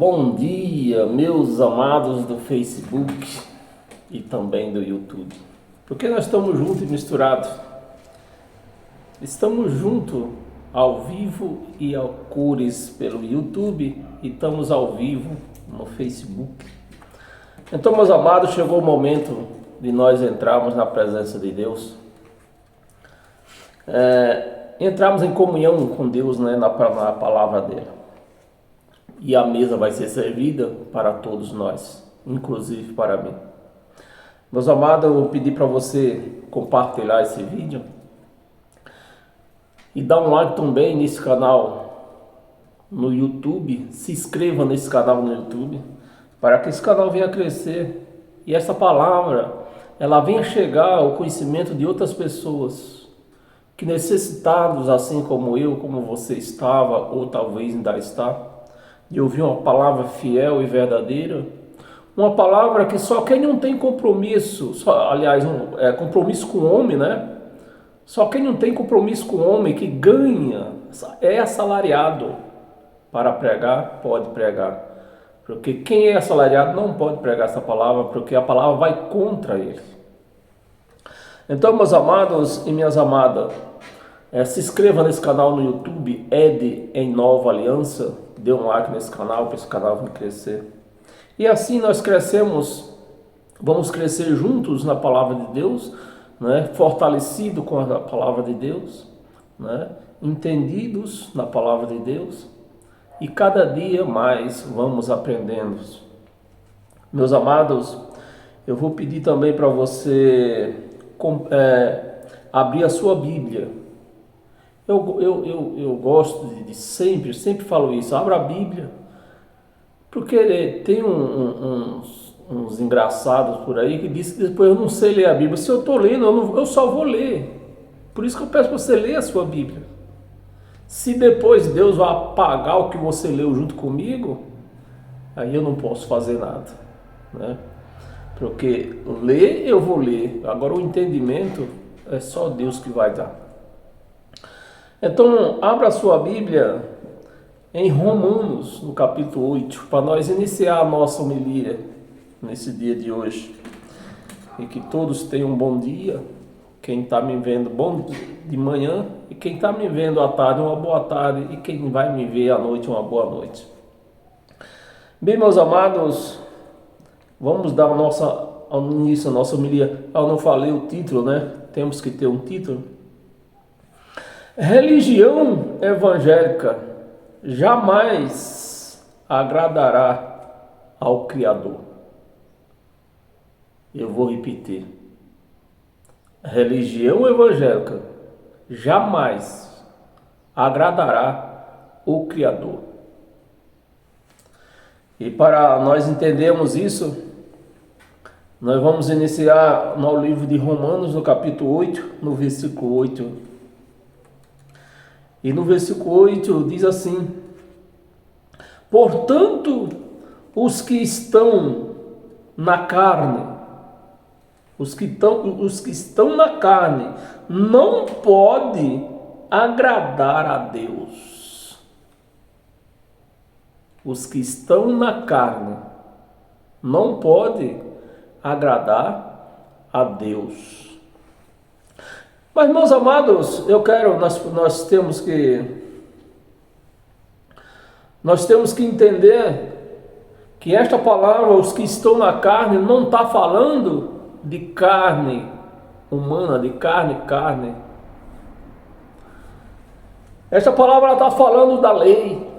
Bom dia, meus amados do Facebook e também do YouTube. Porque nós estamos juntos e misturados. Estamos juntos ao vivo e ao cores pelo YouTube e estamos ao vivo no Facebook. Então, meus amados, chegou o momento de nós entrarmos na presença de Deus. Entrarmos em comunhão com Deus, na palavra dele. E a mesa vai ser servida para todos nós, inclusive para mim. Meus amados, eu vou pedir para você compartilhar esse vídeo e dar um like também nesse canal no YouTube. Se inscreva nesse canal no YouTube para que esse canal venha crescer e essa palavra ela venha chegar ao conhecimento de outras pessoas que necessitados, assim como eu, como você estava ou talvez ainda está, de ouvir uma palavra fiel e verdadeira, uma palavra que só quem não tem compromisso, compromisso com o homem, Só quem não tem compromisso com o homem, que ganha, é assalariado para pregar, pode pregar. Porque quem é assalariado não pode pregar essa palavra, porque a palavra vai contra ele. Então, meus amados e minhas amadas, se inscreva nesse canal no YouTube, Ed em Nova Aliança. Dê um like nesse canal para esse canal vir crescer. E assim nós crescemos, vamos crescer juntos na palavra de Deus, fortalecido com a palavra de Deus, entendidos na palavra de Deus. E cada dia mais vamos aprendendo. Meus amados, eu vou pedir também para você abrir a sua Bíblia. Eu gosto de sempre falo isso, abra a Bíblia, porque tem uns engraçados por aí que dizem que depois eu não sei ler a Bíblia. Se eu estou lendo, eu só vou ler. Por isso que eu peço para você ler a sua Bíblia. Se depois Deus vai apagar o que você leu junto comigo, aí eu não posso fazer nada, Porque ler eu vou ler, agora o entendimento é só Deus que vai dar. Então, abra a sua Bíblia em Romanos, no capítulo 8, para nós iniciar a nossa homilia nesse dia de hoje. E que todos tenham um bom dia. Quem está me vendo, bom de manhã. E quem está me vendo à tarde, uma boa tarde. E quem vai me ver à noite, uma boa noite. Bem, meus amados, vamos dar início à nossa homilia. Eu não falei o título, Temos que ter um título. Religião evangélica jamais agradará ao Criador. Eu vou repetir. Religião evangélica jamais agradará o Criador. E para nós entendermos isso, nós vamos iniciar no livro de Romanos, no capítulo 8, no versículo 8. E no versículo 8 diz assim: portanto, os que estão na carne, os que estão na carne, não pode agradar a Deus. Os que estão na carne não pode agradar a Deus. Mas, meus amados, nós temos que entender que esta palavra, os que estão na carne, não está falando de carne humana, de carne. Esta palavra está falando da lei,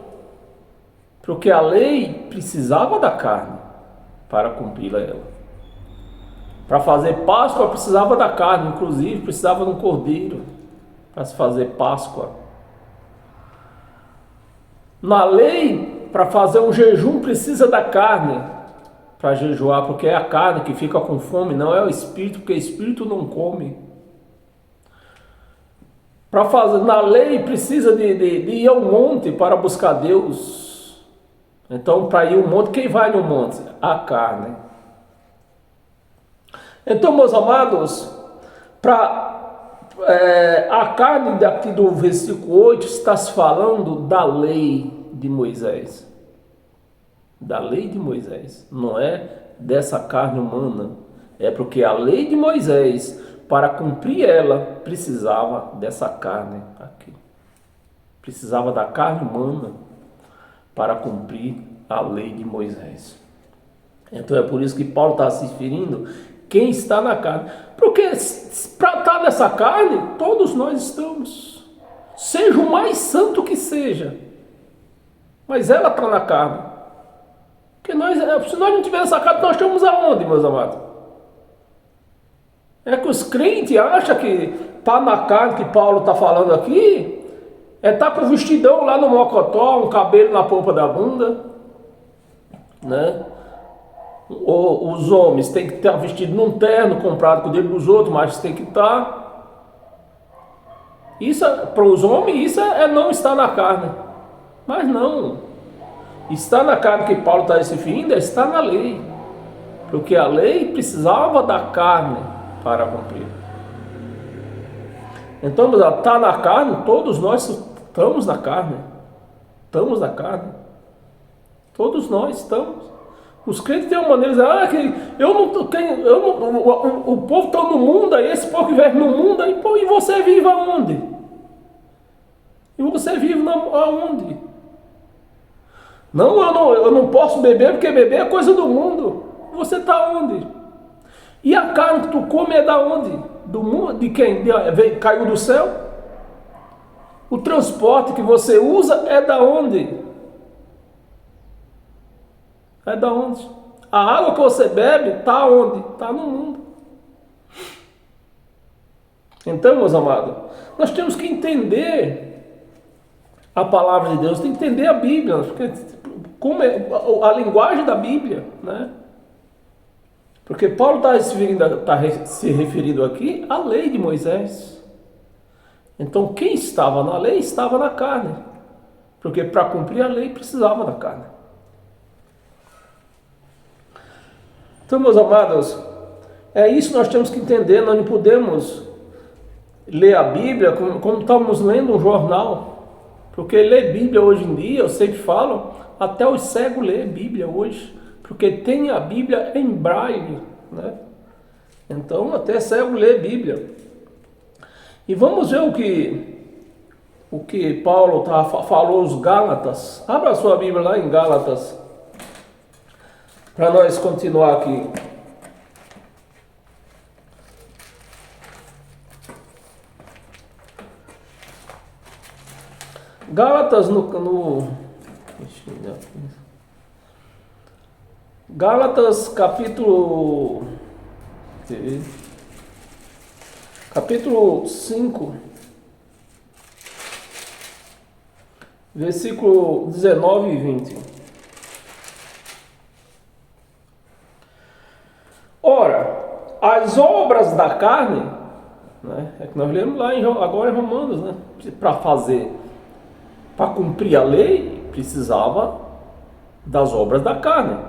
porque a lei precisava da carne para cumprir ela. Para fazer Páscoa precisava da carne, inclusive precisava de um cordeiro para se fazer Páscoa. Na lei, para fazer um jejum precisa da carne para jejuar, porque é a carne que fica com fome, não é o espírito, porque o espírito não come. Na lei precisa de ir ao monte para buscar Deus. Então, para ir ao monte, quem vai no monte? A carne. Então, meus amados, a carne daqui do versículo 8 está se falando da lei de Moisés. da lei de Moisés, não é dessa carne humana. É porque a lei de Moisés, para cumprir ela, precisava dessa carne aqui. Precisava da carne humana para cumprir a lei de Moisés. Então é por isso que Paulo está se referindo quem está na carne. Porque para estar nessa carne, todos nós estamos. Seja o mais santo que seja. Mas ela está na carne. Porque se nós não tivermos essa carne, nós estamos aonde, meus amados? É que os crentes acham que está na carne que Paulo está falando aqui, é estar com o vestidão lá no mocotó, um cabelo na polpa da bunda, né? Ou os homens têm que estar vestido num terno comprado com o dinheiro dos outros, mas tem que estar. Isso, para os homens, isso é não estar na carne. Mas não. Estar na carne que Paulo está se referindo é estar na lei. Porque a lei precisava da carne para cumprir. Então, está na carne, todos nós estamos na carne. Estamos na carne. Todos nós estamos. Os crentes têm uma maneira de dizer, que o povo está no mundo, aí esse povo que vive no mundo, aí, pô, e você vive aonde? E você vive aonde? Não, eu não posso beber, porque beber é coisa do mundo. Você está onde? E a carne que tu come é da onde? Do mundo? De quem? Caiu do céu? O transporte que você usa é da onde? É da onde? A água que você bebe está onde? Está no mundo. Então, meus amados, nós temos que entender a palavra de Deus, tem que entender a Bíblia, porque como é a linguagem da Bíblia, né? Porque Paulo está se referindo aqui à lei de Moisés. Então, quem estava na lei estava na carne, porque para cumprir a lei precisava da carne. Então, meus amados, é isso que nós temos que entender. Nós não podemos ler a Bíblia como estamos lendo um jornal, porque ler Bíblia hoje em dia, eu sempre falo, até os cegos lêem Bíblia hoje, porque tem a Bíblia em braille, né? Então até cego lê Bíblia. E vamos ver o que Paulo falou aos Gálatas. Abra a sua Bíblia lá em Gálatas, para nós continuar aqui. Gálatas Gálatas capítulo 5, versículo 19 e 20. Ora, as obras da carne, né, é que nós lemos lá agora em Romanos, né, para cumprir a lei, precisava das obras da carne.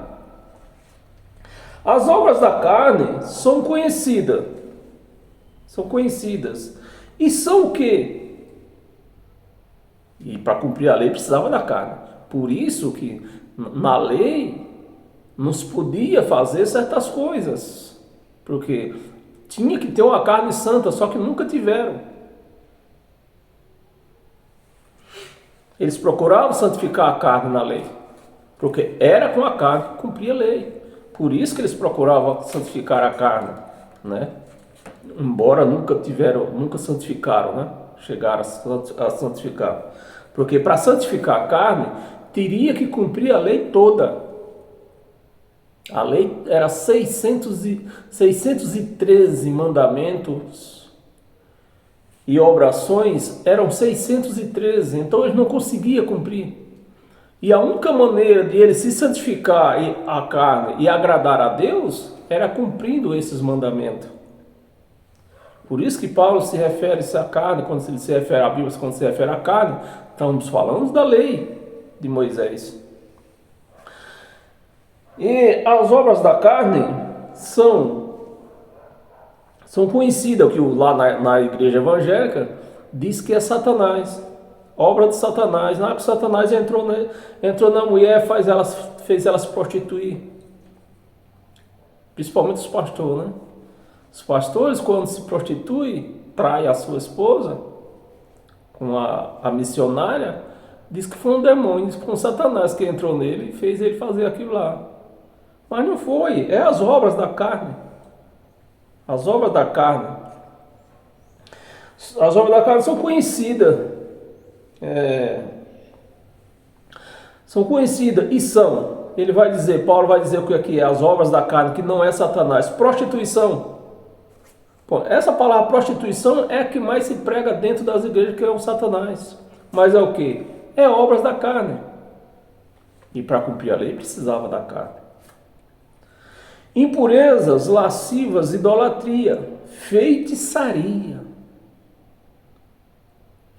As obras da carne são conhecidas. E são o quê? E para cumprir a lei precisava da carne. Por isso que na lei não se podia fazer certas coisas. Porque tinha que ter uma carne santa, só que nunca tiveram. Eles procuravam santificar a carne na lei, porque era com a carne que cumpria a lei. Por isso que eles procuravam santificar a carne, né? Embora nunca santificaram, né? Chegaram a santificar. Porque para santificar a carne, teria que cumprir a lei toda. A lei era 613 mandamentos e obrações eram 613, então eles não conseguiam cumprir. E a única maneira de eles se santificar a carne e agradar a Deus era cumprindo esses mandamentos. Por isso que Paulo se refere à carne, quando ele se refere à Bíblia, quando se refere à carne, estamos falando da lei de Moisés. E as obras da carne são conhecidas, que lá na igreja evangélica diz que é Satanás, obra de Satanás. Não é que Satanás entrou na mulher, faz ela fez ela se prostituir. Principalmente os pastores, né? Os pastores, quando se prostituem, trai a sua esposa com a missionária, diz que foi um demônio, diz que foi um Satanás que entrou nele e fez ele fazer aquilo lá. Mas não foi, é as obras da carne. As obras da carne. As obras da carne são conhecidas. São conhecidas e são. Ele vai dizer, Paulo vai dizer o que aqui é as obras da carne, que não é Satanás. Prostituição. Bom, essa palavra prostituição é a que mais se prega dentro das igrejas, que é o Satanás. Mas é o que? É obras da carne. E para cumprir a lei precisava da carne. Impurezas, lascivas, idolatria, feitiçaria.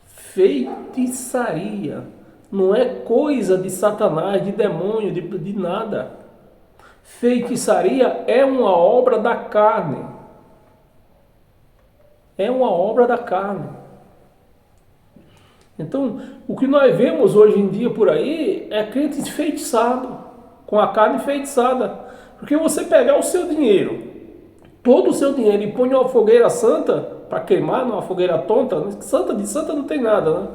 Feitiçaria. Não é coisa de Satanás, de demônio, de nada. Feitiçaria é uma obra da carne. É uma obra da carne. Então, o que nós vemos hoje em dia por aí é crente enfeitiçado, com a carne enfeitiçada. Porque você pegar o seu dinheiro, todo o seu dinheiro, e põe numa fogueira santa, para queimar numa fogueira tonta, santa de santa não tem nada, né?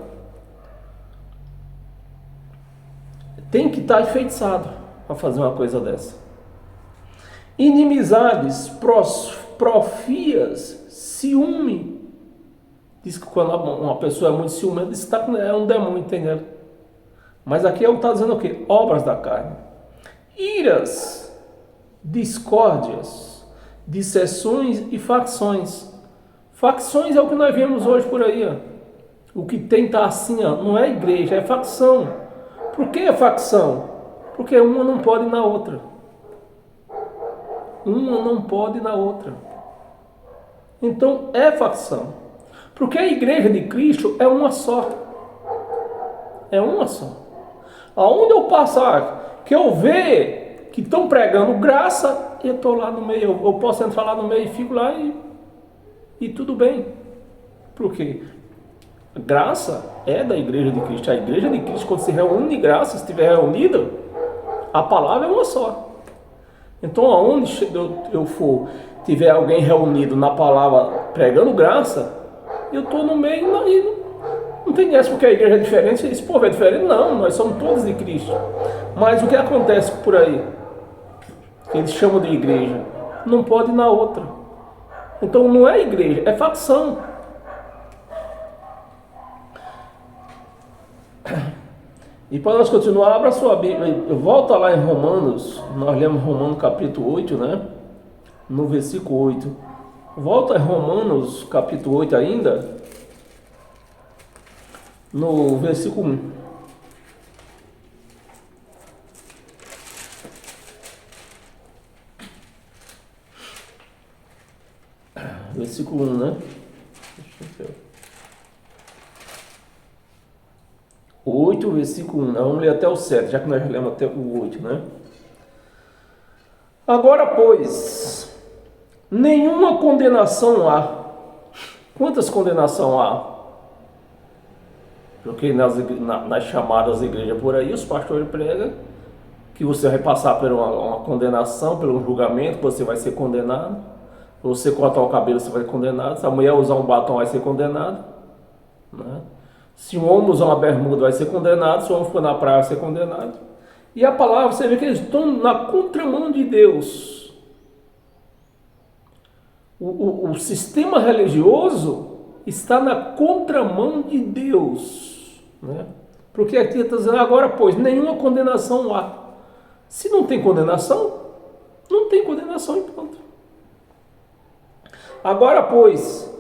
Tem que estar enfeitiçado para fazer uma coisa dessa. Inimizades, profias, ciúme. Diz que quando uma pessoa é muito ciumenta, diz que é um demônio, entendeu? Mas aqui está dizendo o quê? Obras da carne. Iras, discórdias, dissensões e facções. Facções é o que nós vemos hoje por aí, ó. O que tem tá assim, ó, não é igreja, é facção. Por que é facção? Porque uma não pode ir na outra. Uma não pode ir na outra. Então é facção. Porque a igreja de Cristo é uma só. É uma só. Aonde eu passar, que eu ver que estão pregando graça, eu estou lá no meio, eu posso entrar lá no meio e fico lá e tudo bem. Por quê? Graça é da igreja de Cristo. A igreja de Cristo, quando se reúne de graça, se estiver reunida, a palavra é uma só. Então, aonde eu for, tiver alguém reunido na palavra pregando graça, eu estou no meio e não tem essa, porque a igreja é diferente. Esse povo é diferente? Não, nós somos todos de Cristo. Mas o que acontece por aí? Eles chamam de igreja, não pode ir na outra. Então não é igreja, é facção. E para nós continuar, abra sua Bíblia, volta lá em Romanos, nós lemos Romanos capítulo 8, né? No versículo 8. Volta em Romanos capítulo 8 ainda, no versículo 1. Versículo 1, né? Deixa eu ver. 8, versículo 1. Vamos ler até o 7, já que nós lemos até o 8, né? Agora, pois, nenhuma condenação há. Quantas condenação há? Porque nas chamadas da igreja por aí, os pastores pregam que você vai passar por uma condenação, pelo julgamento, que você vai ser condenado. Você cortar o cabelo, você vai ser condenado. Se a mulher usar um batom, vai ser condenado, né? Se um homem usar uma bermuda, vai ser condenado. Se o homem for na praia, vai ser condenado. E a palavra, você vê que eles estão na contramão de Deus. O sistema religioso está na contramão de Deus, né? Porque aqui está dizendo, agora, pois, nenhuma condenação há. Se não tem condenação, não tem condenação e pronto. Agora, pois,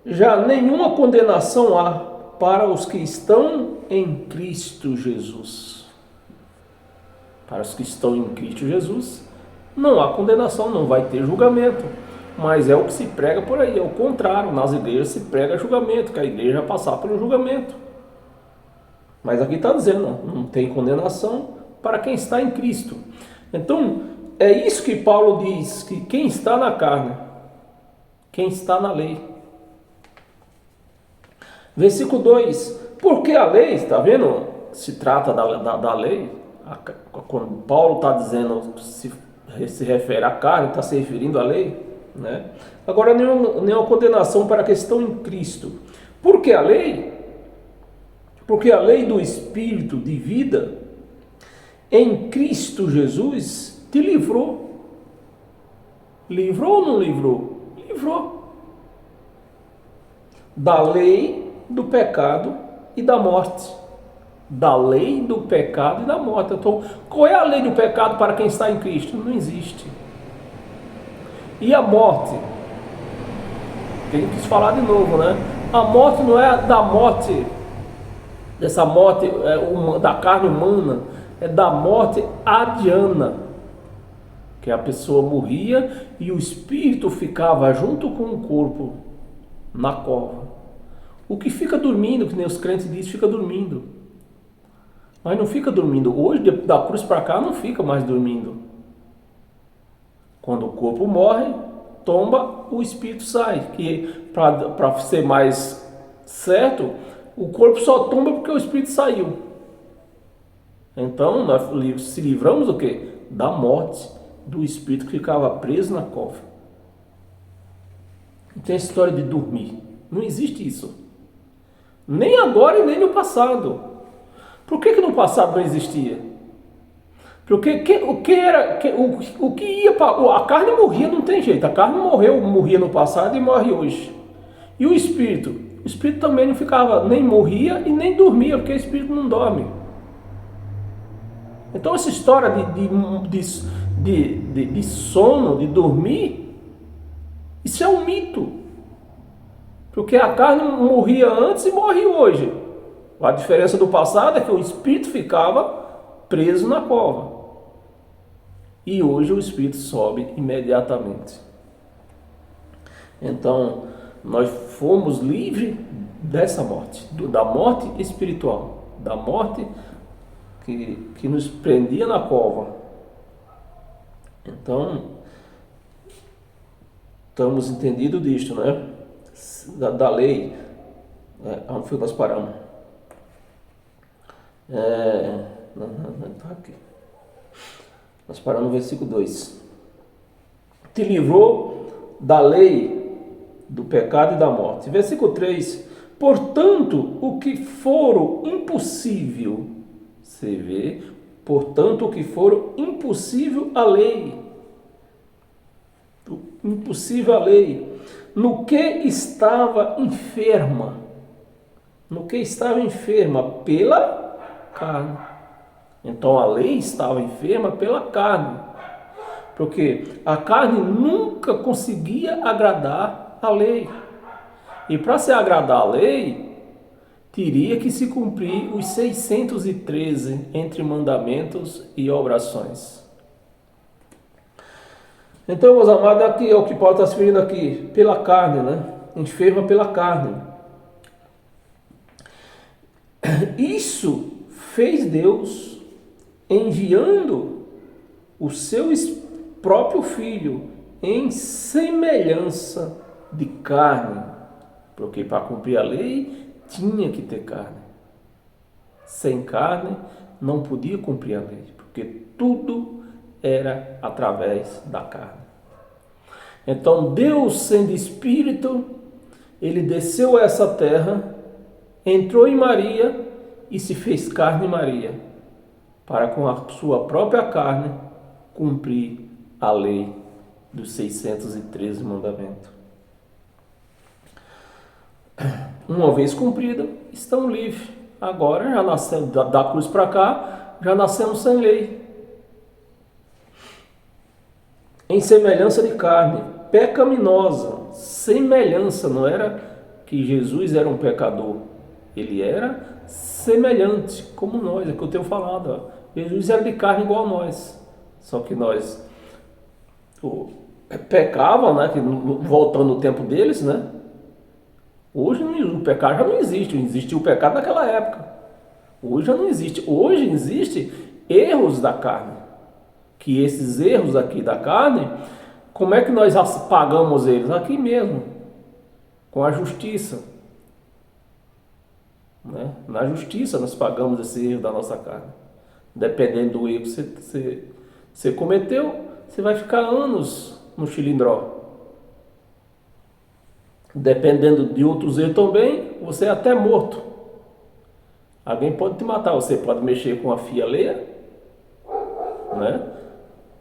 já nenhuma condenação há para os que estão em Cristo Jesus. Para os que estão em Cristo Jesus, não há condenação, não vai ter julgamento. Mas é o que se prega por aí, é o contrário. Nas igrejas se prega julgamento, que a igreja vai passar pelo julgamento. Mas aqui está dizendo, não tem condenação para quem está em Cristo. Então, é isso que Paulo diz, que quem está na carne, quem está na lei. Versículo 2, porque a lei, está vendo? Se trata da lei. Quando Paulo está dizendo, se refere à carne, está se referindo à lei, né? Agora, nenhuma condenação para a questão em Cristo. Por que a lei? Porque a lei do Espírito de vida em Cristo Jesus te livrou. Livrou ou não livrou? Livrou. Da lei, do pecado e da morte. Da lei, do pecado e da morte. Então, qual é a lei do pecado para quem está em Cristo? Não existe. E a morte? Tem que falar de novo, né? A morte não é da morte, dessa morte da carne humana, é da morte adiana, que a pessoa morria e o espírito ficava junto com o corpo na cova. O que fica dormindo, que nem os crentes dizem, fica dormindo. Mas não fica dormindo. Hoje, da cruz para cá, não fica mais dormindo. Quando o corpo morre, tomba, o espírito sai. Que para ser mais certo, o corpo só tomba porque o espírito saiu. Então, nós se livramos do quê? Da morte do espírito que ficava preso na cova. Não tem história de dormir. Não existe isso. Nem agora e nem no passado. Por que no passado não existia? Porque o que ia para a carne morria, não tem jeito. A carne morria no passado e morre hoje. E o espírito? O espírito também não ficava, nem morria e nem dormia, porque o espírito não dorme. Então essa história de sono, de dormir, isso é um mito. Porque a carne morria antes e morre hoje. A diferença do passado é que o espírito ficava preso na cova. E hoje o espírito sobe imediatamente. Então, nós fomos livres dessa morte, da morte espiritual, da morte que nos prendia na cova. Então, estamos entendidos disto, né? Da lei. Onde foi que nós paramos? Tá aqui. Nós paramos no versículo 2. Te livrou da lei, do pecado e da morte. Versículo 3. Portanto, o que for impossível, você vê, portanto, o que for impossível à lei. Impossível à lei. No que estava enferma. No que estava enferma? Pela carne. Então a lei estava enferma pela carne. Porque a carne nunca conseguia agradar a lei. E para se agradar a lei, teria que se cumprir os 613 entre mandamentos e obrigações. Então, meus amados, aqui é o que Paulo está se referindo aqui, pela carne, né? Enferma pela carne. Isso fez Deus enviando o seu próprio Filho em semelhança de carne, porque para cumprir a lei tinha que ter carne. Sem carne não podia cumprir a lei, porque tudo era através da carne. Então Deus, sendo Espírito, ele desceu a essa terra, entrou em Maria e se fez carne em Maria, para com a sua própria carne cumprir a lei dos 613 mandamentos. Uma vez cumprida, estão livres. Agora já nascemos da cruz para cá, já nascemos sem lei. Em semelhança de carne, pecaminosa, semelhança, não era que Jesus era um pecador, ele era semelhante, como nós, é o que eu tenho falado, ó. Jesus era de carne igual a nós, só que nós pecavam, né, que, voltando no tempo deles, né, hoje o pecado já não existe, existiu o pecado naquela época, hoje já não existe, hoje existe erros da carne, que esses erros aqui da carne, como é que nós pagamos eles? Aqui mesmo, com a justiça. Né? Na justiça nós pagamos esse erro da nossa carne. Dependendo do erro que você cometeu, você vai ficar anos no chilindró. Dependendo de outros erros também, você é até morto. Alguém pode te matar, você pode mexer com a filha alheia, né?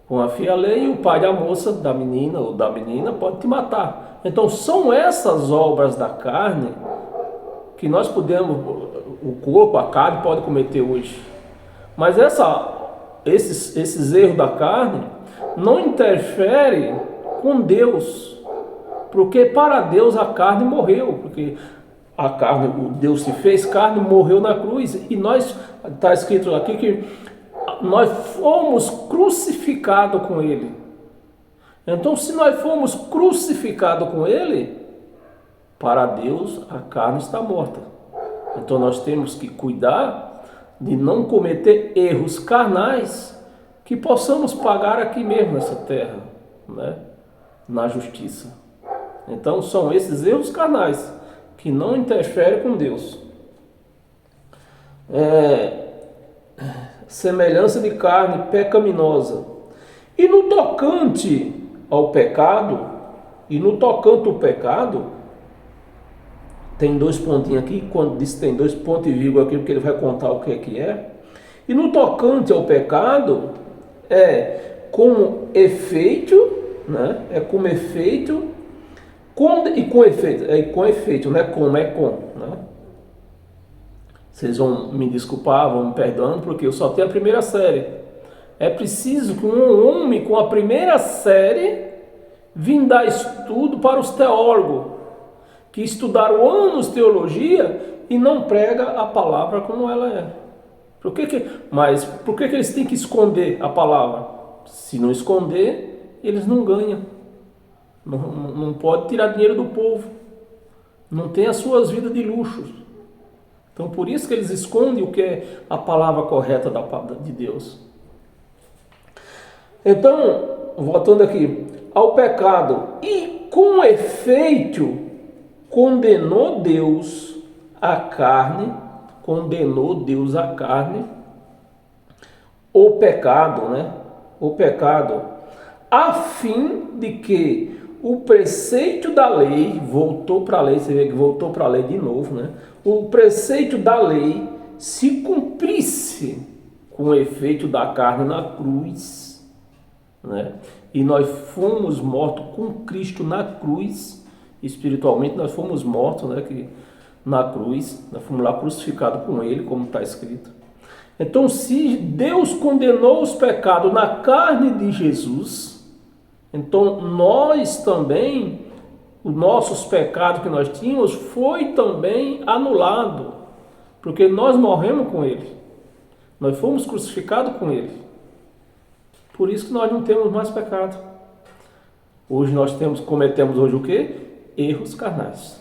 Com a filha alheia, e o pai da moça, da menina ou da menina, pode te matar. Então são essas obras da carne que nós podemos, o corpo, a carne pode cometer hoje. Mas esses erros da carne não interferem com Deus, porque para Deus a carne morreu, porque a carne, o Deus se fez carne, morreu na cruz, e nós, está escrito aqui que nós fomos crucificados com Ele. Então, se nós fomos crucificados com Ele, para Deus a carne está morta. Então nós temos que cuidar de não cometer erros carnais que possamos pagar aqui mesmo nessa terra, né? Na justiça. Então são esses erros carnais que não interferem com Deus. Semelhança de carne pecaminosa. E no tocante ao pecado, tem dois pontinhos aqui, quando diz que tem dois pontos e vírgula aqui, porque ele vai contar o que é. E no tocante ao pecado, com efeito, né? Com efeito, né? Né? Vocês vão me desculpar, vão me perdoando, porque eu só tenho a primeira série. É preciso que um homem com a primeira série vim dar estudo para os teólogos, que estudaram anos teologia e não prega a palavra como ela é. Mas por que eles têm que esconder a palavra? Se não esconder, eles não ganham. Não pode tirar dinheiro do povo. Não tem as suas vidas de luxo. Então por isso que eles escondem o que é a palavra correta de Deus. Então, voltando aqui, ao pecado, e com efeito condenou Deus a carne, o pecado, né? O pecado, a fim de que o preceito da lei, voltou para a lei, você vê que voltou para a lei de novo, né? O preceito da lei se cumprisse com o efeito da carne na cruz, né? E nós fomos mortos com Cristo na cruz, espiritualmente nós fomos mortos, né? Que na cruz, nós fomos lá crucificados com Ele, como está escrito. Então, se Deus condenou os pecados na carne de Jesus, então nós também, os nossos pecados que nós tínhamos, foi também anulado, porque nós morremos com Ele, nós fomos crucificados com Ele. Por isso que nós não temos mais pecado. Hoje nós cometemos hoje o quê? Erros carnais.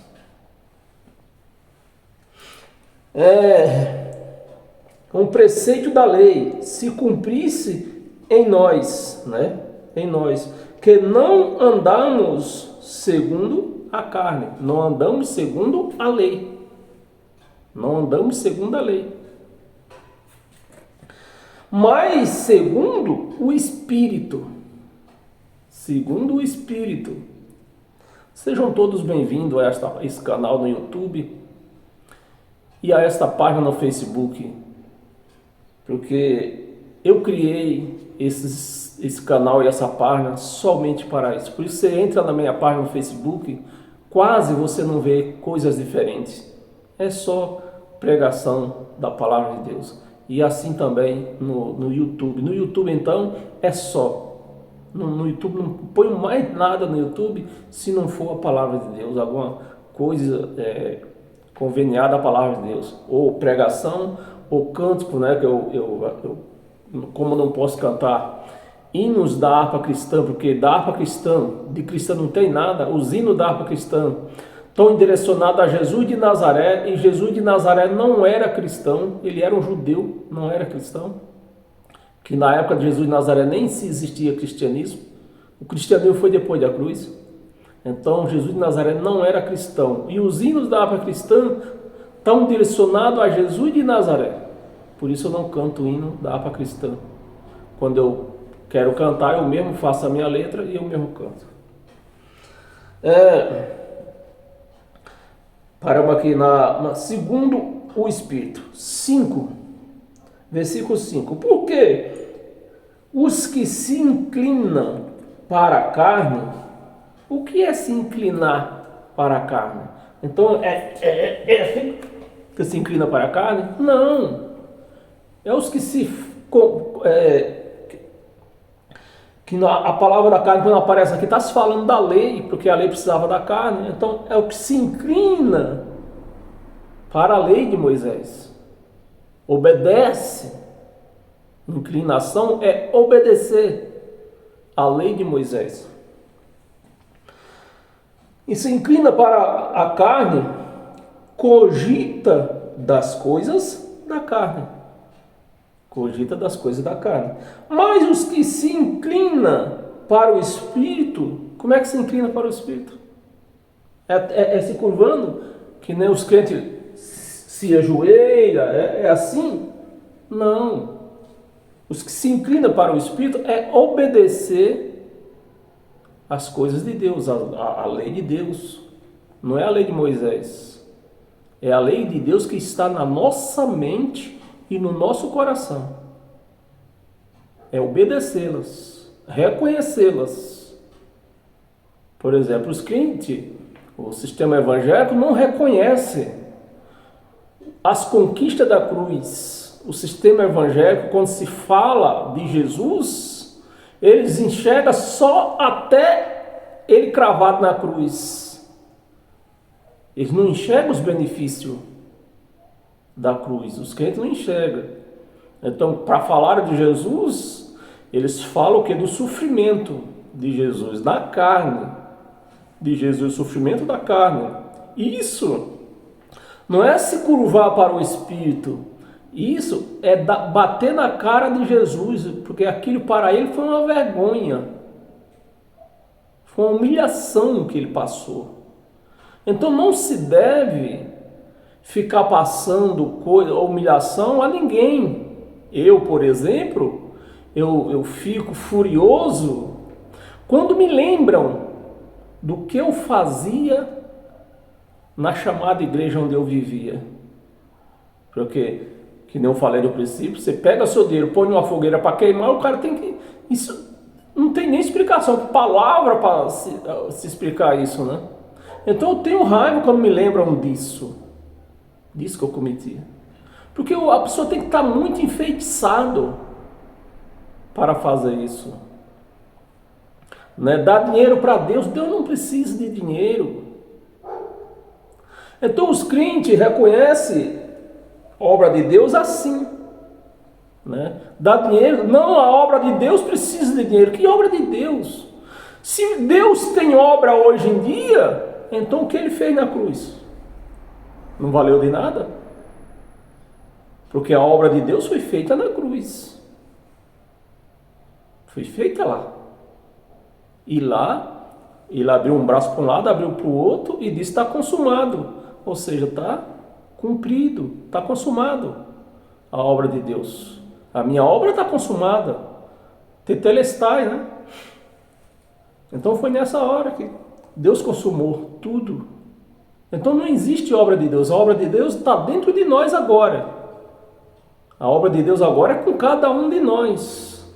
Um preceito da lei se cumprisse em nós, né? Em nós, que não andamos segundo a carne, não andamos segundo a lei. Não andamos segundo a lei. Mas segundo o Espírito. Segundo o Espírito. Sejam todos bem-vindos a esse canal no YouTube e a esta página no Facebook, porque eu criei esse canal e essa página somente para isso. Por isso você entra na minha página no Facebook, quase você não vê coisas diferentes. É só pregação da palavra de Deus. E assim também no YouTube. No YouTube então é só. No YouTube não põe mais nada no YouTube se não for a palavra de Deus, alguma coisa conveniada à palavra de Deus, ou pregação, ou cântico, né? Que eu como não posso cantar hinos da harpa cristã, porque da harpa cristã, de cristã não tem nada, os hinos da harpa cristã estão direcionados a Jesus de Nazaré, e Jesus de Nazaré não era cristão, ele era um judeu, não era cristão. Que na época de Jesus de Nazaré nem se existia cristianismo. O cristianismo foi depois da cruz. Então Jesus de Nazaré não era cristão. E os hinos da harpa cristã estão direcionados a Jesus de Nazaré. Por isso eu não canto hino da harpa cristã. Quando eu quero cantar, eu mesmo faço a minha letra e eu mesmo canto. Paramos aqui segundo o Espírito. 5, versículo 5. Porque os que se inclinam para a carne, o que é se inclinar para a carne? Então, que se inclina para a carne? Não. É os que a palavra da carne, quando aparece aqui, está se falando da lei, porque a lei precisava da carne. Então, é o que se inclina para a lei de Moisés. Obedece. Inclinação é obedecer à lei de Moisés. E se inclina para a carne, cogita das coisas da carne. Cogita das coisas da carne. Mas os que se inclinam para o Espírito, como é que se inclina para o Espírito? É se curvando, que nem os crentes se ajoelham, é assim? Não. Os que se inclinam para o Espírito é obedecer às coisas de Deus, a lei de Deus. Não é a lei de Moisés. É a lei de Deus que está na nossa mente e no nosso coração. É obedecê-las, reconhecê-las. Por exemplo, os crentes, o sistema evangélico não reconhece as conquistas da cruz. O sistema evangélico, quando se fala de Jesus, eles enxergam só até ele cravado na cruz. Eles não enxergam os benefícios da cruz. Os crentes não enxergam. Então, para falar de Jesus, eles falam o que? Do sofrimento de Jesus, da carne de Jesus, o sofrimento da carne. Isso não é se curvar para o Espírito. Isso é bater na cara de Jesus, porque aquilo para ele foi uma vergonha. Foi uma humilhação que ele passou. Então não se deve ficar passando humilhação a ninguém. Eu, por exemplo, eu fico furioso quando me lembram do que eu fazia na chamada igreja onde eu vivia. Porque, que nem eu falei no princípio, você pega seu dinheiro, põe numa fogueira para queimar, o cara tem que... Isso não tem nem explicação, palavra para se explicar isso, né? Então eu tenho raiva quando me lembram disso que eu cometi. Porque a pessoa tem que estar muito enfeitiçado para fazer isso. Né? Dar dinheiro para Deus, Deus não precisa de dinheiro. Então os crentes reconhecem a obra de Deus assim. Né? Dar dinheiro, não, a obra de Deus precisa de dinheiro. Que obra de Deus? Se Deus tem obra hoje em dia, então o que ele fez na cruz? Não valeu de nada? Porque a obra de Deus foi feita na cruz. Foi feita lá. E lá, ele abriu um braço para um lado, abriu para o outro e disse: está consumado. Ou seja, está cumprido, está consumado a obra de Deus. A minha obra está consumada. Tetelestai, né? Então foi nessa hora que Deus consumou tudo. Então não existe obra de Deus. A obra de Deus está dentro de nós agora. A obra de Deus agora é com cada um de nós.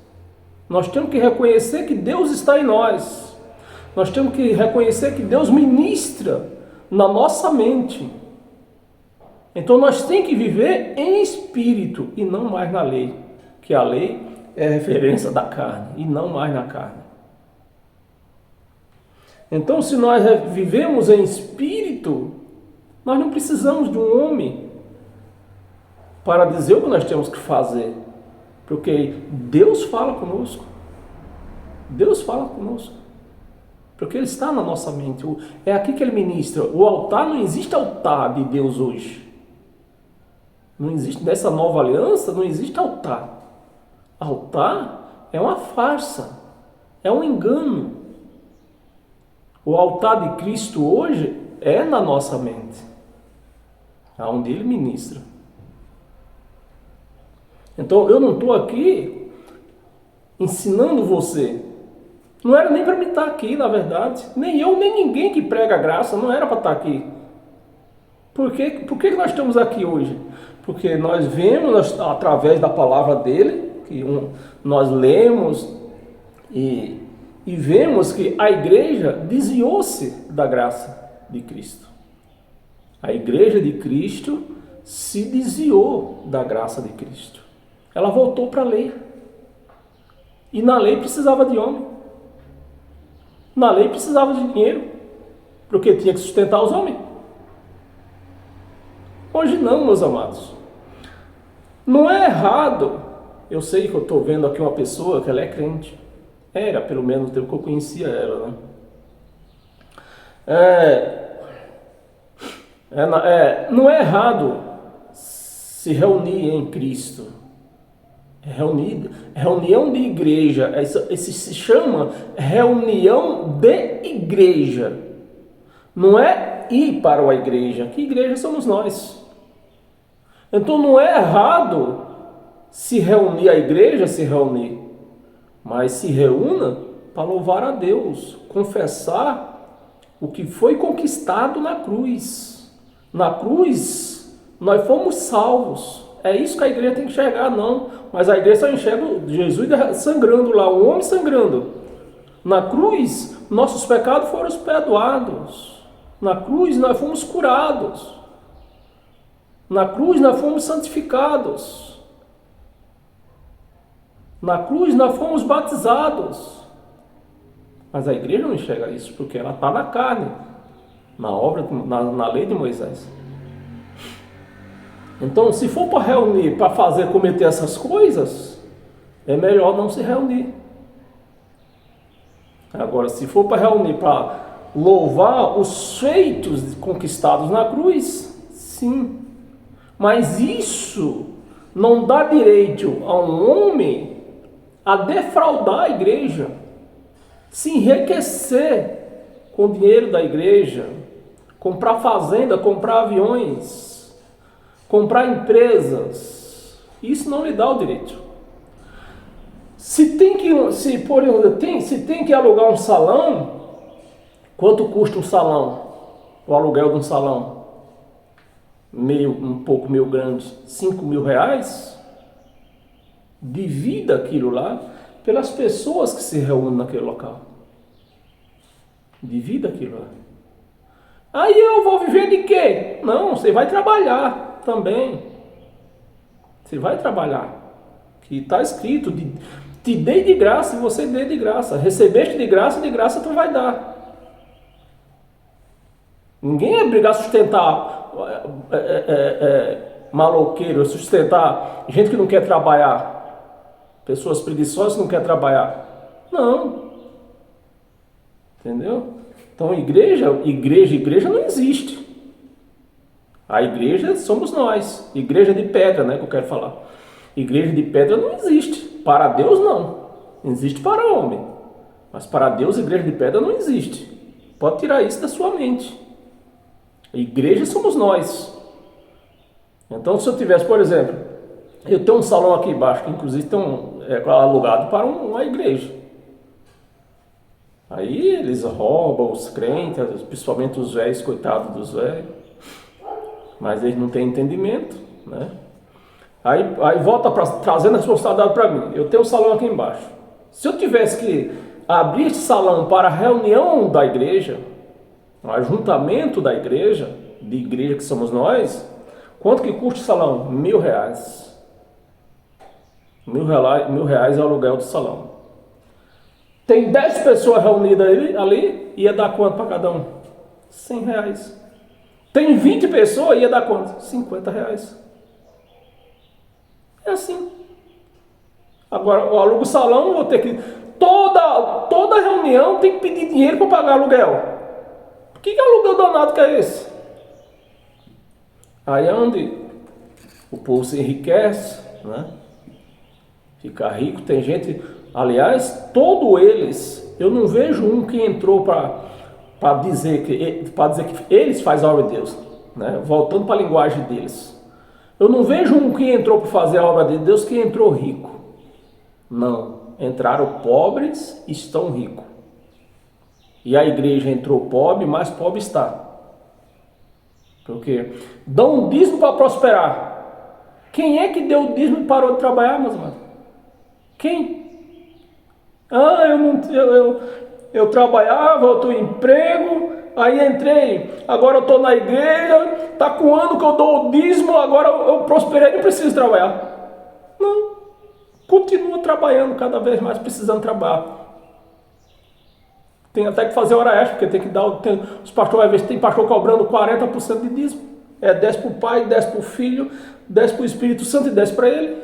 Nós temos que reconhecer que Deus está em nós. Nós temos que reconhecer que Deus ministra na nossa mente. Então nós temos que viver em espírito e não mais na lei. Que a lei é referência da carne e não mais na carne. Então, se nós vivemos em espírito, nós não precisamos de um homem para dizer o que nós temos que fazer. Porque Deus fala conosco. Deus fala conosco. Porque Ele está na nossa mente. É aqui que Ele ministra. O altar, não existe altar de Deus hoje. Não existe, nessa nova aliança, não existe altar. Altar é uma farsa. É um engano. O altar de Cristo hoje é na nossa mente, aonde Ele ministra. Então eu não estou aqui ensinando você. Não era nem para mim estar aqui, na verdade. Nem eu, nem ninguém que prega a graça, não era para estar aqui. Por que nós estamos aqui hoje? Porque nós vemos através da palavra dele, que nós lemos e vemos que a igreja desviou-se da graça de Cristo. A igreja de Cristo se desviou da graça de Cristo. Ela voltou para a lei. E na lei precisava de homem. Na lei precisava de dinheiro, porque tinha que sustentar os homens. Hoje não, meus amados. Não é errado. Eu sei que eu estou vendo aqui uma pessoa que ela é crente. Era, pelo menos, do que eu conhecia ela, né? Não é errado se reunir em Cristo. Reunião de igreja. Isso se chama reunião de igreja. Não é ir para a igreja. Que igreja somos nós? Então não é errado se reunir a igreja, se reunir. Mas se reúna para louvar a Deus. Confessar o que foi conquistado na cruz. Na cruz nós fomos salvos. É isso que a igreja tem que enxergar, não. Mas a igreja só enxerga Jesus sangrando lá, o homem sangrando. Na cruz, nossos pecados foram perdoados. Na cruz, nós fomos curados. Na cruz, nós fomos santificados. Na cruz, nós fomos batizados. Mas a igreja não enxerga isso, porque ela está na carne, na lei de Moisés. Então, se for para reunir, para cometer essas coisas, é melhor não se reunir. Agora, se for para reunir, para louvar os feitos conquistados na cruz, sim. Mas isso não dá direito a um homem a defraudar a igreja, se enriquecer com o dinheiro da igreja, comprar fazenda, comprar aviões, comprar empresas. Isso não lhe dá o direito. Se tem que alugar um salão, quanto custa um salão? O aluguel de um salão? Um pouco meio grande, 5 mil reais? Divida aquilo lá pelas pessoas que se reúnem naquele local. Divida aquilo lá. Aí eu vou viver de quê? Não, você vai trabalhar também. Você vai trabalhar. Que está escrito, te dei de graça e você dê de graça. Recebeste de graça tu vai dar. Ninguém é obrigado a sustentar maloqueiro, sustentar gente que não quer trabalhar. Pessoas preguiçosas que não querem trabalhar. Não. Entendeu? Então igreja não existe. A igreja somos nós. Igreja de pedra, né, que eu quero falar. Igreja de pedra não existe. Para Deus não. Existe para o homem. Mas para Deus igreja de pedra não existe. Pode tirar isso da sua mente. A igreja somos nós. Então se eu tivesse, por exemplo, eu tenho um salão aqui embaixo, que inclusive é alugado para uma igreja. Aí eles roubam os crentes, principalmente os velhos, coitados dos velhos. Mas eles não têm entendimento, né? Aí volta trazendo a responsabilidade para mim. Eu tenho um salão aqui embaixo. Se eu tivesse que abrir esse salão para a reunião da igreja, o ajuntamento da igreja, de igreja que somos nós, quanto que custa o salão? R$1.000. R$1.000 é o aluguel do salão. Tem 10 pessoas reunidas ali, ia dar quanto para cada um? R$100. Tem 20 pessoas, ia dar quanto? R$50. É assim. Agora, eu alugo o salão, vou ter que... Toda reunião tem que pedir dinheiro para pagar aluguel. Que aluguel danado que é esse? Aí é onde o povo se enriquece, né? Fica rico. Tem gente... Aliás, todos eles... Eu não vejo um que entrou para dizer que eles fazem a obra de Deus, né? Voltando para a linguagem deles. Eu não vejo um que entrou para fazer a obra de Deus que entrou rico. Não, entraram pobres e estão ricos. E a igreja entrou pobre, mais pobre está. Porque dão um dízimo para prosperar. Quem é que deu o dízimo e parou de trabalhar, meus irmãos? Quem? Ah, eu trabalhava, eu estou em emprego, aí entrei, agora eu estou na igreja, está com um ano que eu dou o dízimo, agora eu prosperei, não preciso trabalhar. Não, continua trabalhando cada vez mais, precisando trabalhar. Tem até que fazer hora extra, porque tem que dar, os pastores, às vezes tem pastor cobrando 40% de dízimo, 10 para o pai, 10 para o filho, 10 para o Espírito Santo e 10 para ele.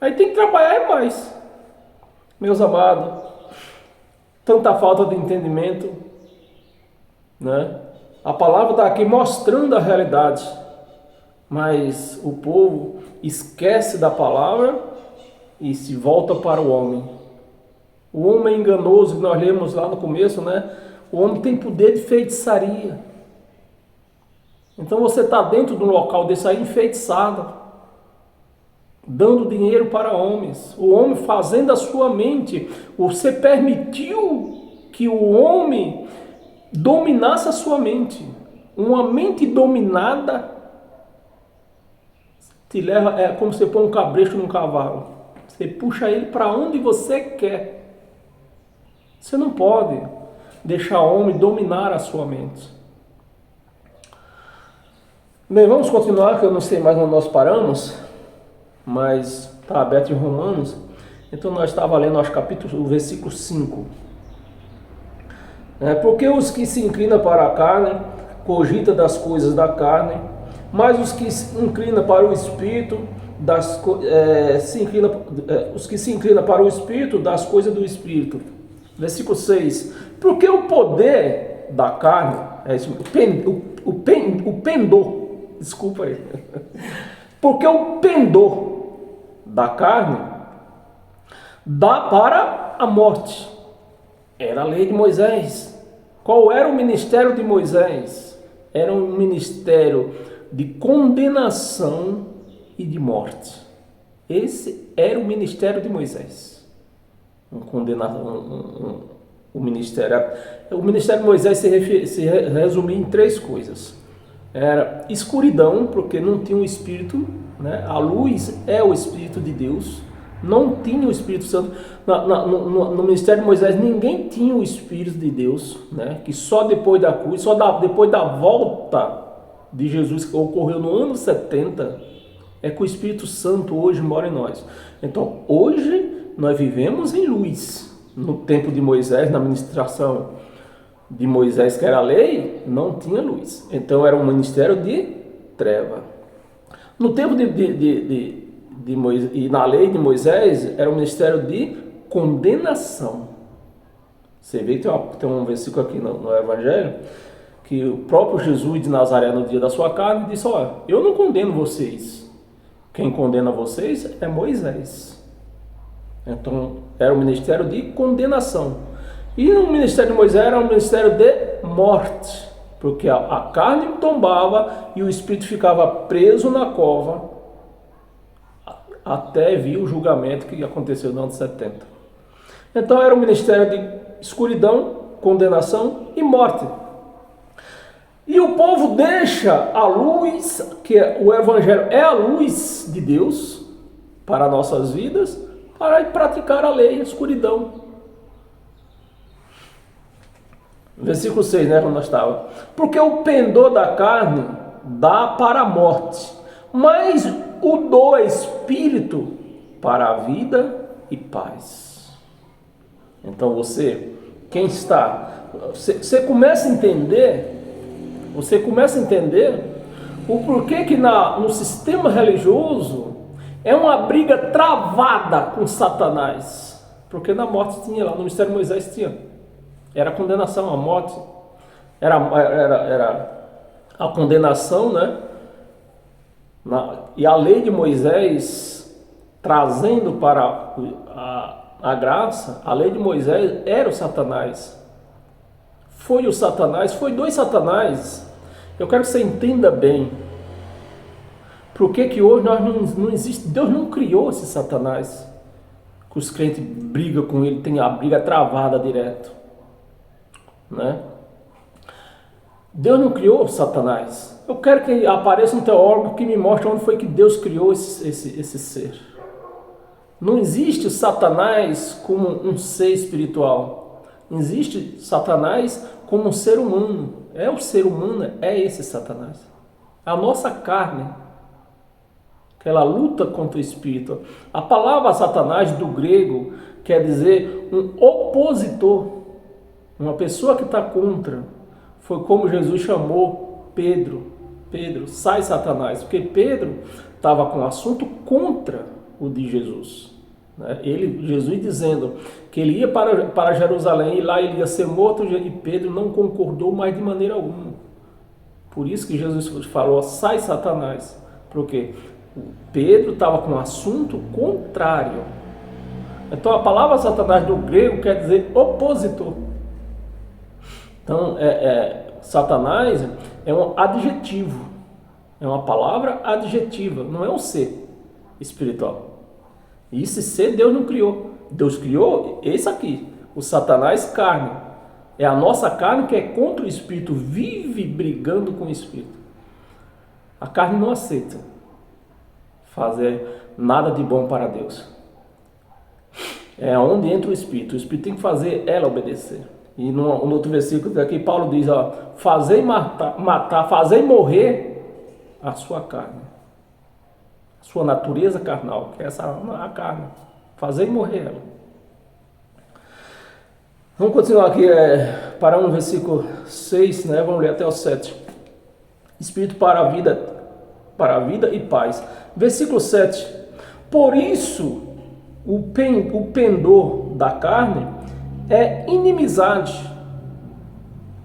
Aí tem que trabalhar mais. Meus amados, tanta falta de entendimento, né? A palavra está aqui mostrando a realidade, mas o povo esquece da palavra e se volta para o homem. O homem enganoso, que nós lemos lá no começo, né? O homem tem poder de feitiçaria. Então você está dentro de um local desse aí enfeitiçado, dando dinheiro para homens. O homem fazendo a sua mente. Você permitiu que o homem dominasse a sua mente. Uma mente dominada te leva, é como você põe um cabresto num cavalo. Você puxa ele para onde você quer. Você não pode deixar o homem dominar a sua mente. Bem, vamos continuar, que eu não sei mais onde nós paramos, mas está aberto em Romanos. Então nós estávamos lendo o versículo 5. Porque os que se inclinam para a carne, cogitam das coisas da carne, mas os que se inclinam para o Espírito, os que se inclinam para o Espírito, das coisas do Espírito. Versículo 6. Porque o poder da carne, o pendor, desculpa aí. Porque o pendor da carne dá para a morte. Era a lei de Moisés. Qual era o ministério de Moisés? Era um ministério de condenação e de morte. Esse era o ministério de Moisés. O ministério de Moisés se resumia em 3 coisas. Era escuridão, porque não tinha o Espírito, né? A luz é o Espírito de Deus. Não tinha o Espírito Santo. No ministério de Moisés ninguém tinha o Espírito de Deus, né? Que só depois da cruz, depois da volta de Jesus, que ocorreu no ano 70, é que o Espírito Santo hoje mora em nós. Então hoje nós vivemos em luz. No tempo de Moisés, na ministração de Moisés, que era a lei, não tinha luz. Então era um ministério de treva. No tempo de Moisés, e na lei de Moisés, era um ministério de condenação. Você vê que tem um versículo aqui no Evangelho, que o próprio Jesus de Nazaré, no dia da sua carne, disse: olha, eu não condeno vocês. Quem condena vocês é Moisés. Então, era um ministério de condenação. E no ministério de Moisés era um ministério de morte, porque a carne tombava e o espírito ficava preso na cova até vir o julgamento que aconteceu no ano 70. Então, era um ministério de escuridão, condenação e morte. E o povo deixa a luz, que o Evangelho é a luz de Deus para nossas vidas, para praticar a lei, a escuridão. Versículo 6, né, quando nós estávamos. Porque o pendor da carne dá para a morte, mas o do Espírito para a vida e paz. Então você começa a entender, o porquê que no sistema religioso é uma briga travada com Satanás. Porque na morte tinha, lá no ministério de Moisés tinha. Era a condenação, a morte. Era a condenação, né? E a lei de Moisés, trazendo para a graça, a lei de Moisés era o Satanás. Foi dois Satanás. Eu quero que você entenda bem. Por que que hoje nós não existe? Deus não criou esse Satanás, que os crentes brigam com ele, tem a briga travada direto, né? Deus não criou Satanás. Eu quero que apareça um teólogo que me mostre onde foi que Deus criou esse ser. Não existe Satanás como um ser espiritual. Existe Satanás como um ser humano. É o ser humano, é esse Satanás. A nossa carne, que ela luta contra o espírito. A palavra Satanás do grego quer dizer um opositor, uma pessoa que está contra. Foi como Jesus chamou Pedro. Pedro, sai Satanás, porque Pedro estava com um assunto contra o de Jesus. Jesus dizendo que ele ia para Jerusalém e lá ele ia ser morto, e Pedro não concordou mais de maneira alguma. Por isso que Jesus falou, sai Satanás, porque Pedro estava com um assunto contrário. Então a palavra Satanás do grego quer dizer opositor. Então Satanás é um adjetivo, é uma palavra adjetiva, não é um ser espiritual. E esse ser Deus não criou. Deus criou esse aqui, o Satanás carne. É a nossa carne que é contra o espírito, vive brigando com o espírito. A carne não aceita fazer nada de bom para Deus. É onde entra o espírito tem que fazer ela obedecer. E no outro versículo aqui Paulo diz, fazei matar, fazei morrer a sua carne, a sua natureza carnal, que é a carne, fazei morrer ela. Vamos continuar aqui, para no versículo 6, né? Vamos ler até o 7. Espírito para a vida e paz. Versículo 7. Por isso, o pendor da carne é inimizade.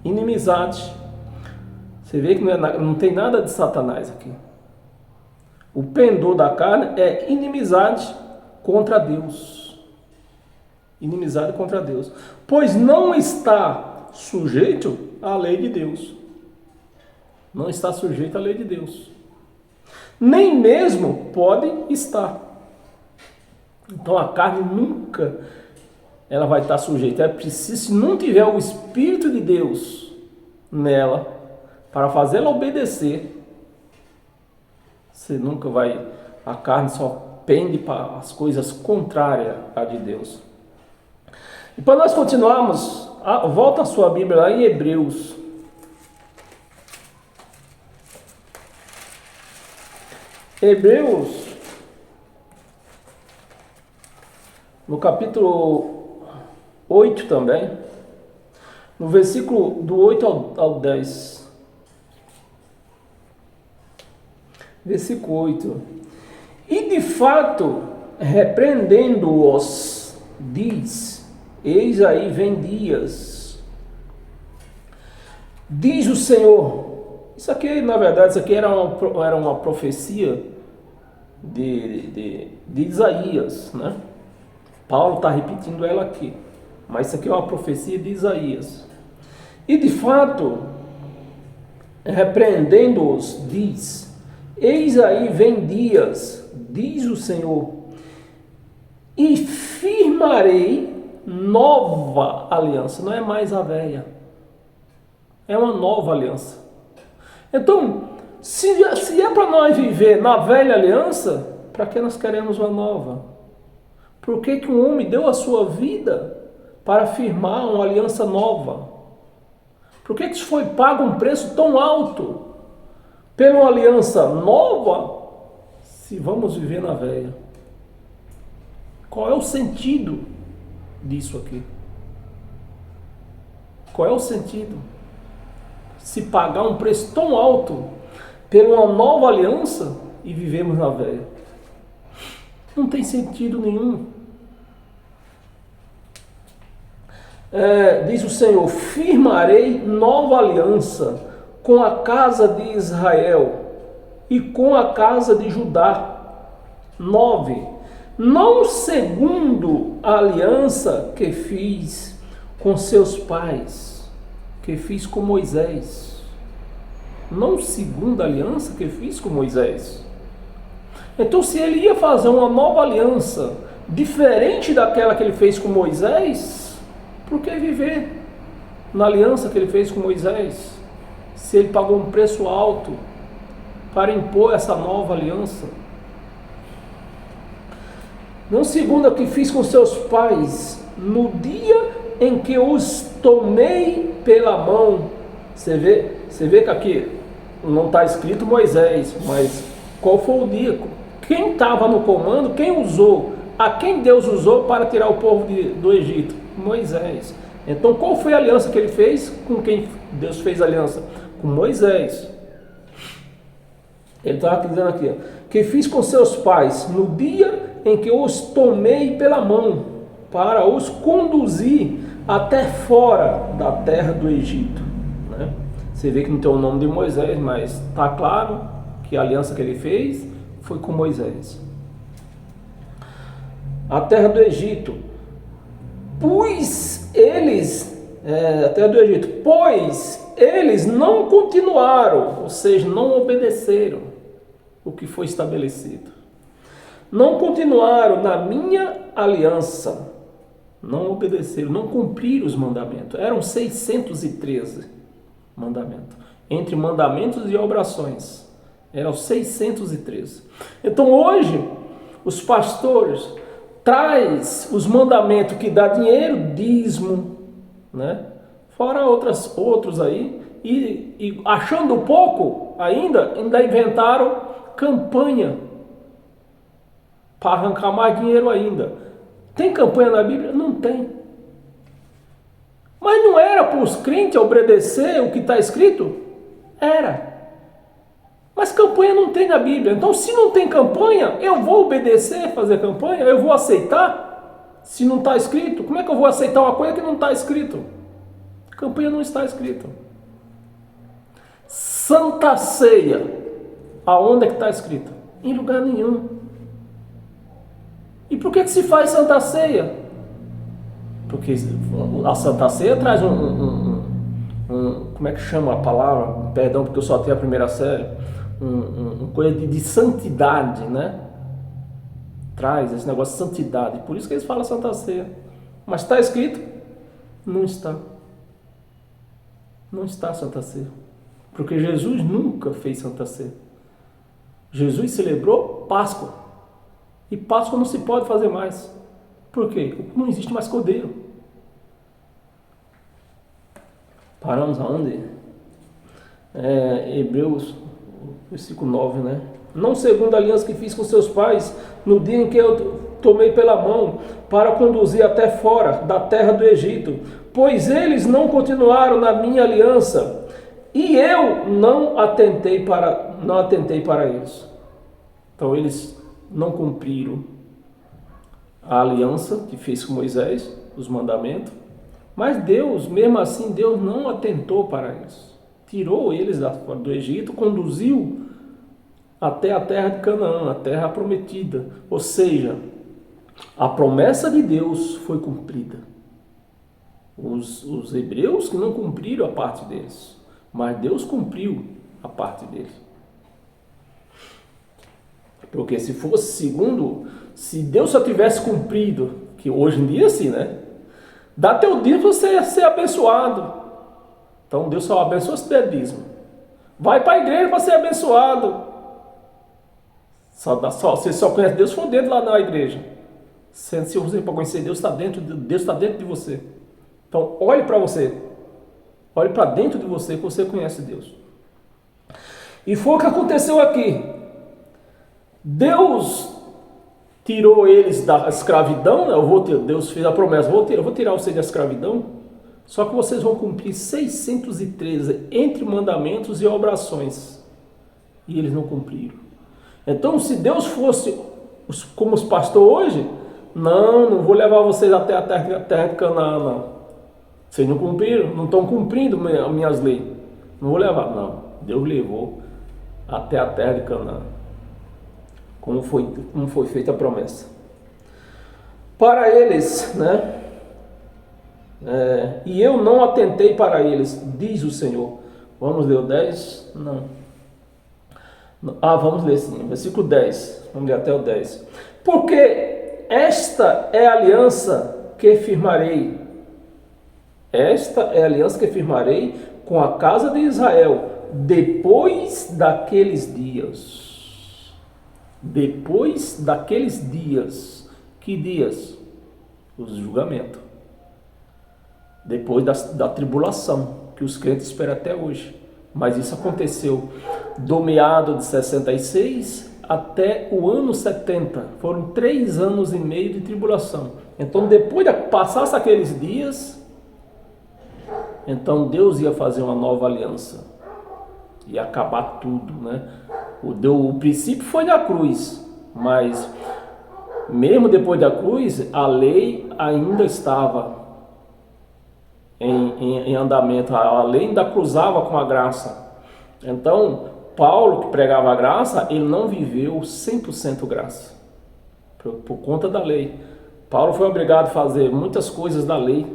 Inimizade. Você vê que não tem nada de Satanás aqui. O pendor da carne é inimizade contra Deus. Inimizade contra Deus. Pois não está sujeito à lei de Deus. Não está sujeito à lei de Deus. Nem mesmo pode estar. Então a carne nunca ela vai estar sujeita. É preciso, se não tiver o Espírito de Deus nela, para fazê-la obedecer, você nunca vai. A carne só pende para as coisas contrárias à de Deus. E para nós continuarmos, volta a sua Bíblia lá em Hebreus. Hebreus, no capítulo 8 também, no versículo do 8 ao 10. Versículo 8. E de fato, repreendendo-os, diz: eis aí vem dias, diz o Senhor. Isso aqui, na verdade, isso aqui era uma profecia de Isaías, né? Paulo está repetindo ela aqui, mas isso aqui é uma profecia de Isaías. E de fato, repreendendo-os, diz: eis aí vem dias, diz o Senhor, e firmarei nova aliança. Não é mais a velha, é uma nova aliança. Então, se é para nós viver na velha aliança, para que nós queremos uma nova? Por que que um homem deu a sua vida para firmar uma aliança nova? Por que que foi pago um preço tão alto pela uma aliança nova, se vamos viver na velha? Qual é o sentido disso aqui? Qual é o sentido? Se pagar um preço tão alto pela uma nova aliança e vivemos na velha. Não tem sentido nenhum. Diz o Senhor: firmarei nova aliança com a casa de Israel e com a casa de Judá. 9. Não segundo a aliança que fiz com seus pais, que fiz com Moisés. Não segundo a aliança que fiz com Moisés. Então, se ele ia fazer uma nova aliança, diferente daquela que ele fez com Moisés, por que viver na aliança que ele fez com Moisés? Se ele pagou um preço alto para impor essa nova aliança. Não segundo a que fiz com seus pais, no dia em que os tomei pela mão. Você vê que aqui não está escrito Moisés, mas qual foi o dia? Quem estava no comando, quem usou, a quem Deus usou para tirar o povo do Egito? Moisés. Então qual foi a aliança que ele fez? Com quem Deus fez aliança? Com Moisés. Ele estava dizendo aqui, que fiz com seus pais no dia em que os tomei pela mão, para os conduzir até fora da terra do Egito. Né? Você vê que não tem o nome de Moisés, mas está claro que a aliança que ele fez foi com Moisés. A terra do Egito, pois eles não continuaram, ou seja, não obedeceram o que foi estabelecido. Não continuaram na minha aliança, não obedeceram, não cumpriram os mandamentos. Eram 613 mandamentos, entre mandamentos e obrações, eram 613. Então hoje, os pastores traz os mandamentos que dá dinheiro, dízimo, né? Fora outros aí, e achando pouco ainda inventaram campanha para arrancar mais dinheiro ainda. Tem campanha na Bíblia? Não tem. Mas não era para os crentes obedecer o que está escrito? Era. Mas campanha não tem na Bíblia. Então, se não tem campanha, eu vou obedecer, fazer campanha? Eu vou aceitar? Se não está escrito? Como é que eu vou aceitar uma coisa que não está escrito? Campanha não está escrito. Santa Ceia, aonde é que está escrito? Em lugar nenhum. E por que se faz Santa Ceia? Porque a Santa Ceia traz como é que chama a palavra? Perdão, porque eu só tenho a primeira série. Coisa de santidade, né? Traz esse negócio de santidade. Por isso que eles falam Santa Ceia. Mas está escrito? Não está. Não está Santa Ceia. Porque Jesus nunca fez Santa Ceia. Jesus celebrou Páscoa. E Páscoa não se pode fazer mais. Por quê? Não existe mais cordeiro. Paramos aonde? Hebreus, versículo 9, né? Não segundo a aliança que fiz com seus pais, no dia em que eu tomei pela mão, para conduzir até fora da terra do Egito, pois eles não continuaram na minha aliança, e eu não atentei para eles. Então eles não cumpriram a aliança que fez com Moisés, os mandamentos, mas Deus, mesmo assim, Deus não atentou para eles. Tirou eles do Egito, conduziu até a terra de Canaã, a terra prometida. Ou seja, a promessa de Deus foi cumprida. Os hebreus que não cumpriram a parte deles, mas Deus cumpriu a parte deles. Porque se fosse se Deus só tivesse cumprido, que hoje em dia é assim, né? Dá teu dízimo para você ser abençoado. Então Deus só abençoa se der dízimo. Vai para a igreja para ser abençoado. Você só conhece Deus por dentro lá na igreja. Se você para conhecer Deus, Deus está dentro de você. Então olhe para você. Olhe para dentro de você que você conhece Deus. E foi o que aconteceu aqui. Deus tirou eles da escravidão, né? Deus fez a promessa, eu vou tirar vocês da escravidão, só que vocês vão cumprir 613 entre mandamentos e obrações. E eles não cumpriram. Então, se Deus fosse como os pastores hoje, não vou levar vocês até a terra de Canaã, não. Vocês não cumpriram, não estão cumprindo minhas leis. Não vou levar, não. Deus levou até a terra de Canaã. Como foi feita a promessa. Para eles, né? E eu não atentei para eles, diz o Senhor. Vamos ler o 10? Não. Vamos ler sim, versículo 10. Vamos ler até o 10. Porque esta é a aliança que firmarei. Esta é a aliança que firmarei com a casa de Israel depois daqueles dias. Depois daqueles dias. Que dias? Os julgamentos. Depois da tribulação, que os crentes esperam até hoje. Mas isso aconteceu do meado de 66 até o ano 70. Foram 3 anos e meio de tribulação. Então, depois de passasse aqueles dias, então Deus ia fazer uma nova aliança. Ia acabar tudo, né? O princípio foi da cruz, mas mesmo depois da cruz, a lei ainda estava em andamento, a lei ainda cruzava com a graça. Então, Paulo, que pregava a graça, ele não viveu 100% graça, por conta da lei. Paulo foi obrigado a fazer muitas coisas da lei,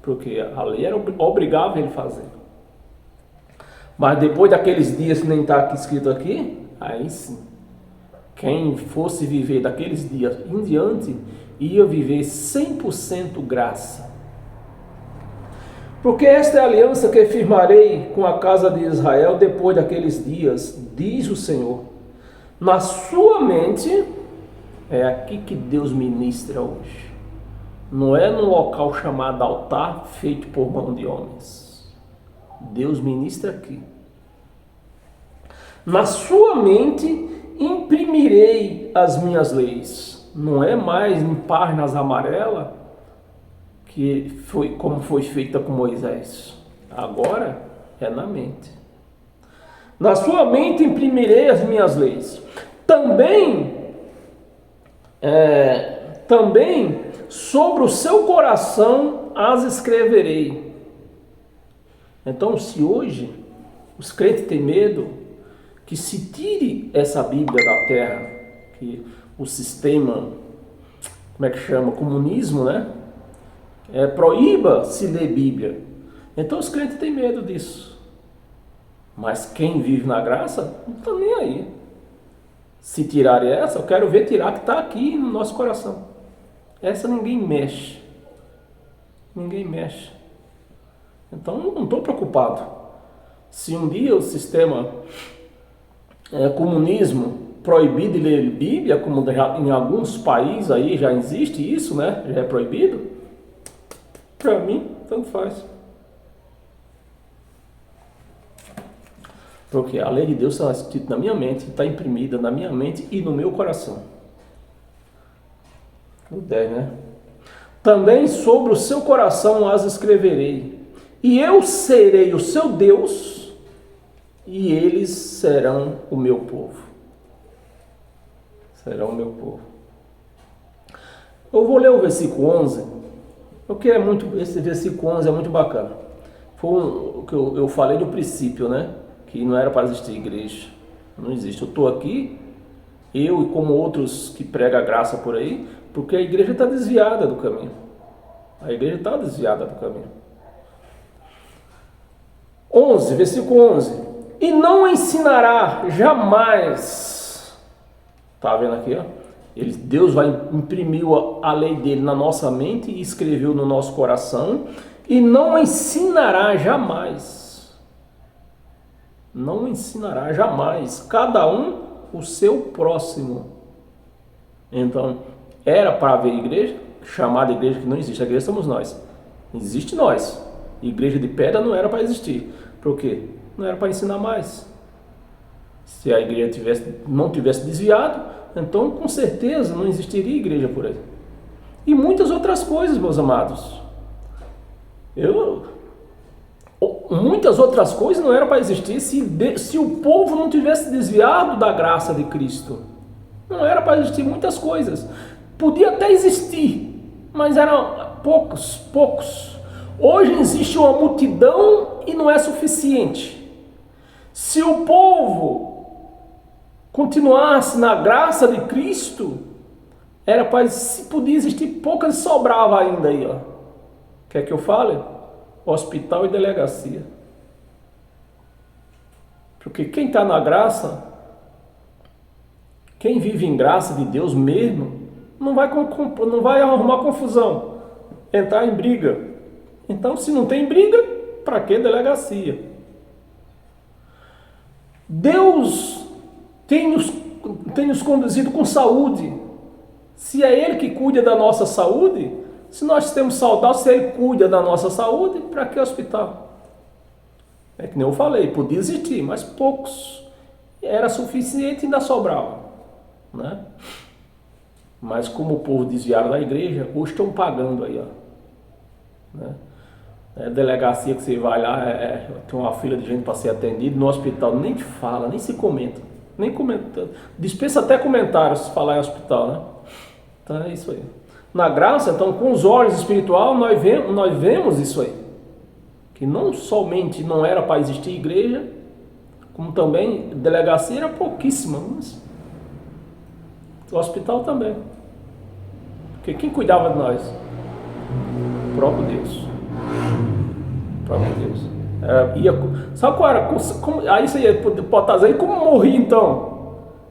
porque a lei obrigava ele a fazer. Mas depois daqueles dias que nem está aqui escrito aqui, aí sim, quem fosse viver daqueles dias em diante, ia viver 100% graça. Porque esta é a aliança que firmarei com a casa de Israel depois daqueles dias, diz o Senhor. Na sua mente, é aqui que Deus ministra hoje. Não é num local chamado altar, feito por mão de homens. Deus ministra aqui. Na sua mente, imprimirei as minhas leis. Não é mais em páginas amarelas, que foi como foi feita com Moisés. Agora é na mente. Na sua mente imprimirei as minhas leis. Também sobre o seu coração as escreverei. Então, se hoje os crentes têm medo que se tire essa Bíblia da terra, que o sistema, como é que chama, comunismo, né? Proíba se ler Bíblia. Então os crentes têm medo disso. Mas quem vive na graça não está nem aí. Se tirarem essa, eu quero ver tirar, que está aqui no nosso coração. Essa ninguém mexe. Ninguém mexe. Então não estou preocupado. Se um dia o sistema comunismo proibir de ler Bíblia, como em alguns países aí já existe isso, né? Já é proibido. Para mim, tanto faz. Porque a lei de Deus está escrita na minha mente, está imprimida na minha mente e no meu coração. O 10, né? Também sobre o seu coração as escreverei, e eu serei o seu Deus, e eles serão o meu povo. Serão o meu povo. Eu vou ler o versículo 11. Porque esse versículo 11 é muito bacana. Foi o que eu falei do princípio, né? Que não era para existir igreja. Não existe. Eu estou aqui, eu e como outros que pregam a graça por aí, porque a igreja está desviada do caminho. A igreja está desviada do caminho. 11, versículo 11. E não ensinará jamais. Está vendo aqui, ó? Deus vai imprimir a lei dele na nossa mente e escreveu no nosso coração, e não ensinará jamais. Não ensinará jamais. Cada um o seu próximo. Então, era para haver igreja, chamada igreja, que não existe. A igreja somos nós. Existe nós. Igreja de pedra não era para existir. Por quê? Não era para ensinar mais. Se a igreja não tivesse desviado, então com certeza não existiria igreja por aí. E muitas outras coisas, meus amados. Muitas outras coisas não eram para existir se o povo não tivesse desviado da graça de Cristo. Não era para existir muitas coisas. Podia até existir, mas eram poucos. Hoje existe uma multidão e não é suficiente. Se o povo continuasse na graça de Cristo, era para, se podia existir poucas, sobrava ainda aí, ó. Quer que eu fale? Hospital e delegacia. Porque quem está na graça Quem vive em graça de Deus mesmo não vai arrumar confusão, entrar em briga. Então, se não tem briga, para que delegacia? Deus tem nos conduzido com saúde. Se é Ele que cuida da nossa saúde, se nós temos saudade, se Ele cuida da nossa saúde, para que hospital? É que nem eu falei, podia existir, mas poucos. Era suficiente e ainda sobrava, né? Mas como o povo desviaram da igreja, hoje estão pagando aí, ó, né? Delegacia que você vai lá, tem uma fila de gente para ser atendido, no hospital nem te fala, nem se comenta, nem comenta, dispensa até comentários se falar em hospital, né? Então é isso aí. Na graça, então, com os olhos espirituais, nós vemos isso aí, que não somente não era para existir igreja, como também delegacia era pouquíssima, mas o hospital também, porque quem cuidava de nós? O próprio Deus. Deus. Sabe qual era? Aí você pode estar dizendo, como morri então?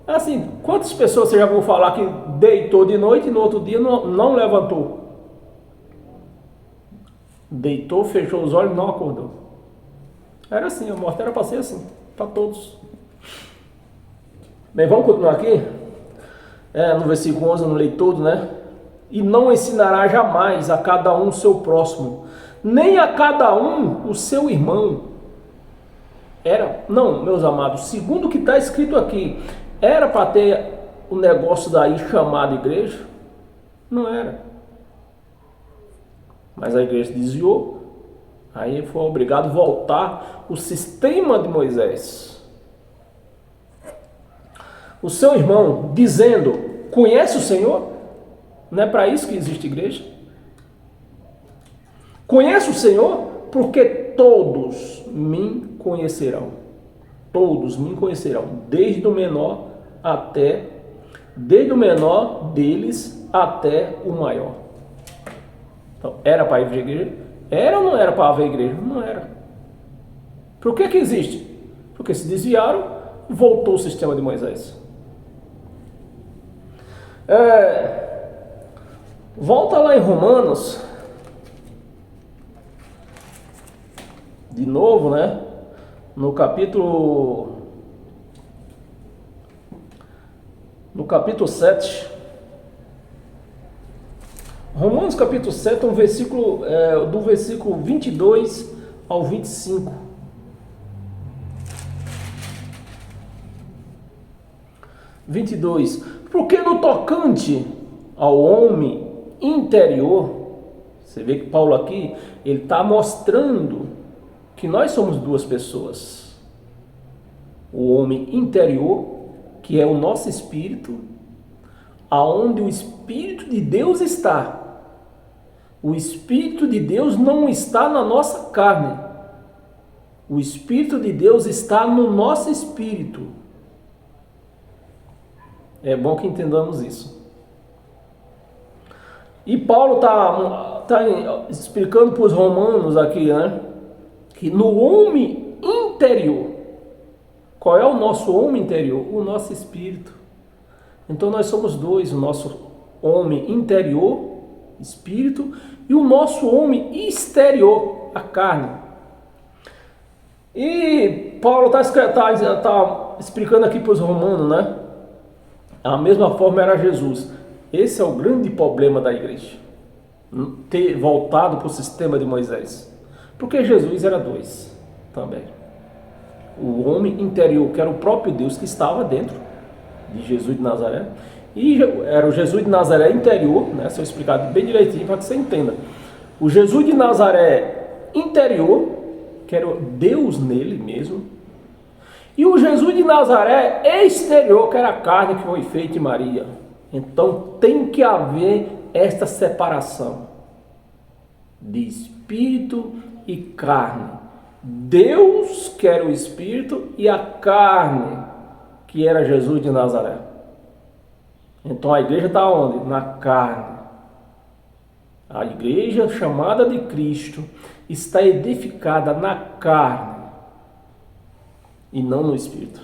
Assim, quantas pessoas você já ouviu falar que deitou de noite e no outro dia não levantou? Deitou, fechou os olhos e não acordou. Era assim, a morte era para ser assim, para todos. Bem, vamos continuar aqui? No versículo 11, eu não leio todo, né? E não ensinará jamais a cada um o seu próximo, nem a cada um o seu irmão. Não, meus amados, segundo o que está escrito aqui, era para ter o negócio daí chamado igreja? Não era. Mas a igreja desviou, aí foi obrigado a voltar o sistema de Moisés. O seu irmão dizendo, conhece o Senhor? Não é para isso que existe igreja? Conhece o Senhor? Porque todos me conhecerão. Todos me conhecerão, desde o menor deles até o maior. Então, era para ir à igreja? Era ou não era para haver igreja? Não era. Por que existe? Porque se desviaram e voltou o sistema de Moisés. Volta lá em Romanos, de novo, né? No capítulo 7. Romanos capítulo 7, do versículo 22 ao 25. Porque no tocante ao homem interior, você vê que Paulo aqui, ele está mostrando que nós somos duas pessoas. O homem interior, que é o nosso espírito, aonde o Espírito de Deus está. O Espírito de Deus não está na nossa carne. O Espírito de Deus está no nosso espírito. É bom que entendamos isso. E Paulo está explicando para os romanos aqui, né, que no homem interior, qual é o nosso homem interior? O nosso espírito. Então nós somos dois, o nosso homem interior, espírito, e o nosso homem exterior, a carne. E Paulo está explicando aqui para os romanos, né? A mesma forma era Jesus. Esse é o grande problema da igreja, ter voltado para o sistema de Moisés. Porque Jesus era dois também. O homem interior, que era o próprio Deus que estava dentro de Jesus de Nazaré, e era o Jesus de Nazaré interior, né? Se eu explicar bem direitinho para que você entenda. O Jesus de Nazaré interior, que era Deus nele mesmo, e o Jesus de Nazaré exterior, que era a carne que foi feita em Maria. Então tem que haver esta separação de espírito e carne. Deus, que era o espírito, e a carne, que era Jesus de Nazaré. Então a igreja está onde? Na carne. A igreja chamada de Cristo está edificada na carne e não no espírito.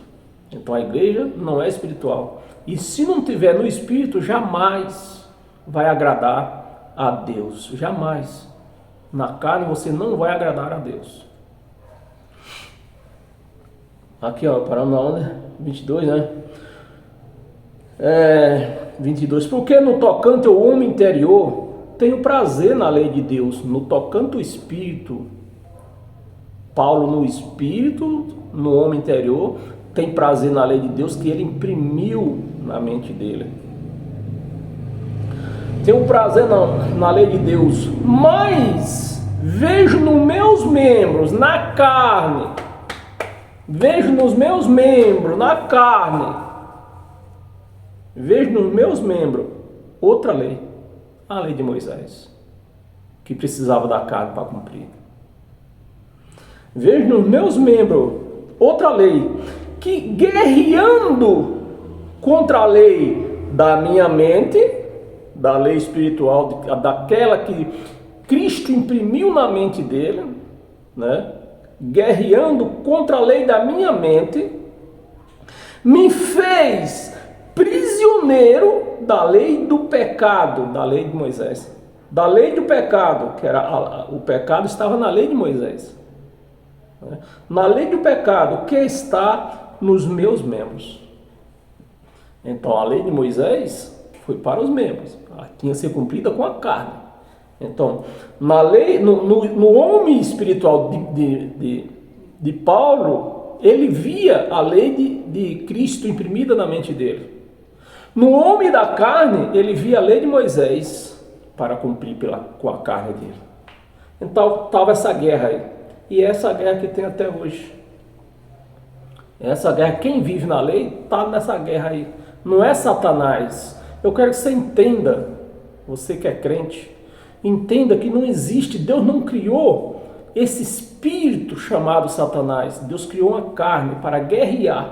Então a igreja não é espiritual. E se não tiver no Espírito, jamais vai agradar a Deus. Jamais. Na carne você não vai agradar a Deus. Aqui, ó, parando na onda, 22, né? 22. Porque no tocante ao homem interior, tenho prazer na lei de Deus. No tocante ao Espírito, Paulo no Espírito, no homem interior, tem prazer na lei de Deus que ele imprimiu na mente dele. Tenho prazer na lei de Deus, mas vejo nos meus membros, na carne, vejo nos meus membros, na carne, vejo nos meus membros outra lei, a lei de Moisés, que precisava da carne para cumprir. Vejo nos meus membros outra lei, que guerreando contra a lei da minha mente, da lei espiritual, daquela que Cristo imprimiu na mente dele, né? Guerreando contra a lei da minha mente, me fez prisioneiro da lei do pecado, da lei de Moisés, da lei do pecado, que era o pecado estava na lei de Moisés, né? Na lei do pecado que está nos meus membros. Então a lei de Moisés foi para os membros, ela tinha que ser cumprida com a carne. Então, na lei, no homem espiritual de Paulo, ele via a lei de Cristo imprimida na mente dele. No homem da carne, ele via a lei de Moisés para cumprir com a carne dele. Então, estava essa guerra aí. E essa guerra que tem até hoje. Essa guerra, quem vive na lei, está nessa guerra aí. Não é Satanás. Eu quero que você entenda, você que é crente, entenda que não existe, Deus não criou esse espírito chamado Satanás. Deus criou uma carne para guerrear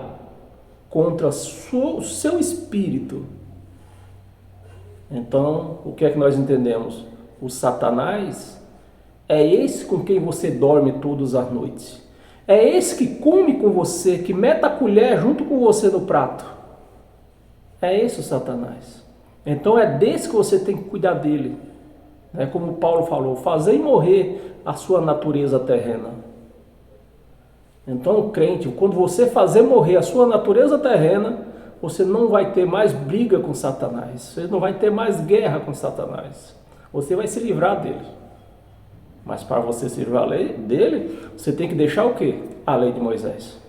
contra o seu espírito. Então, o que é que nós entendemos? O Satanás é esse com quem você dorme todas as noites. É esse que come com você, que mete a colher junto com você no prato. É esse o Satanás. Então é desse que você tem que cuidar dele. Como Paulo falou, fazer morrer a sua natureza terrena. Então, crente, quando você fazer morrer a sua natureza terrena, você não vai ter mais briga com Satanás. Você não vai ter mais guerra com Satanás. Você vai se livrar dele. Mas para você se livrar dele, você tem que deixar o quê? A lei de Moisés.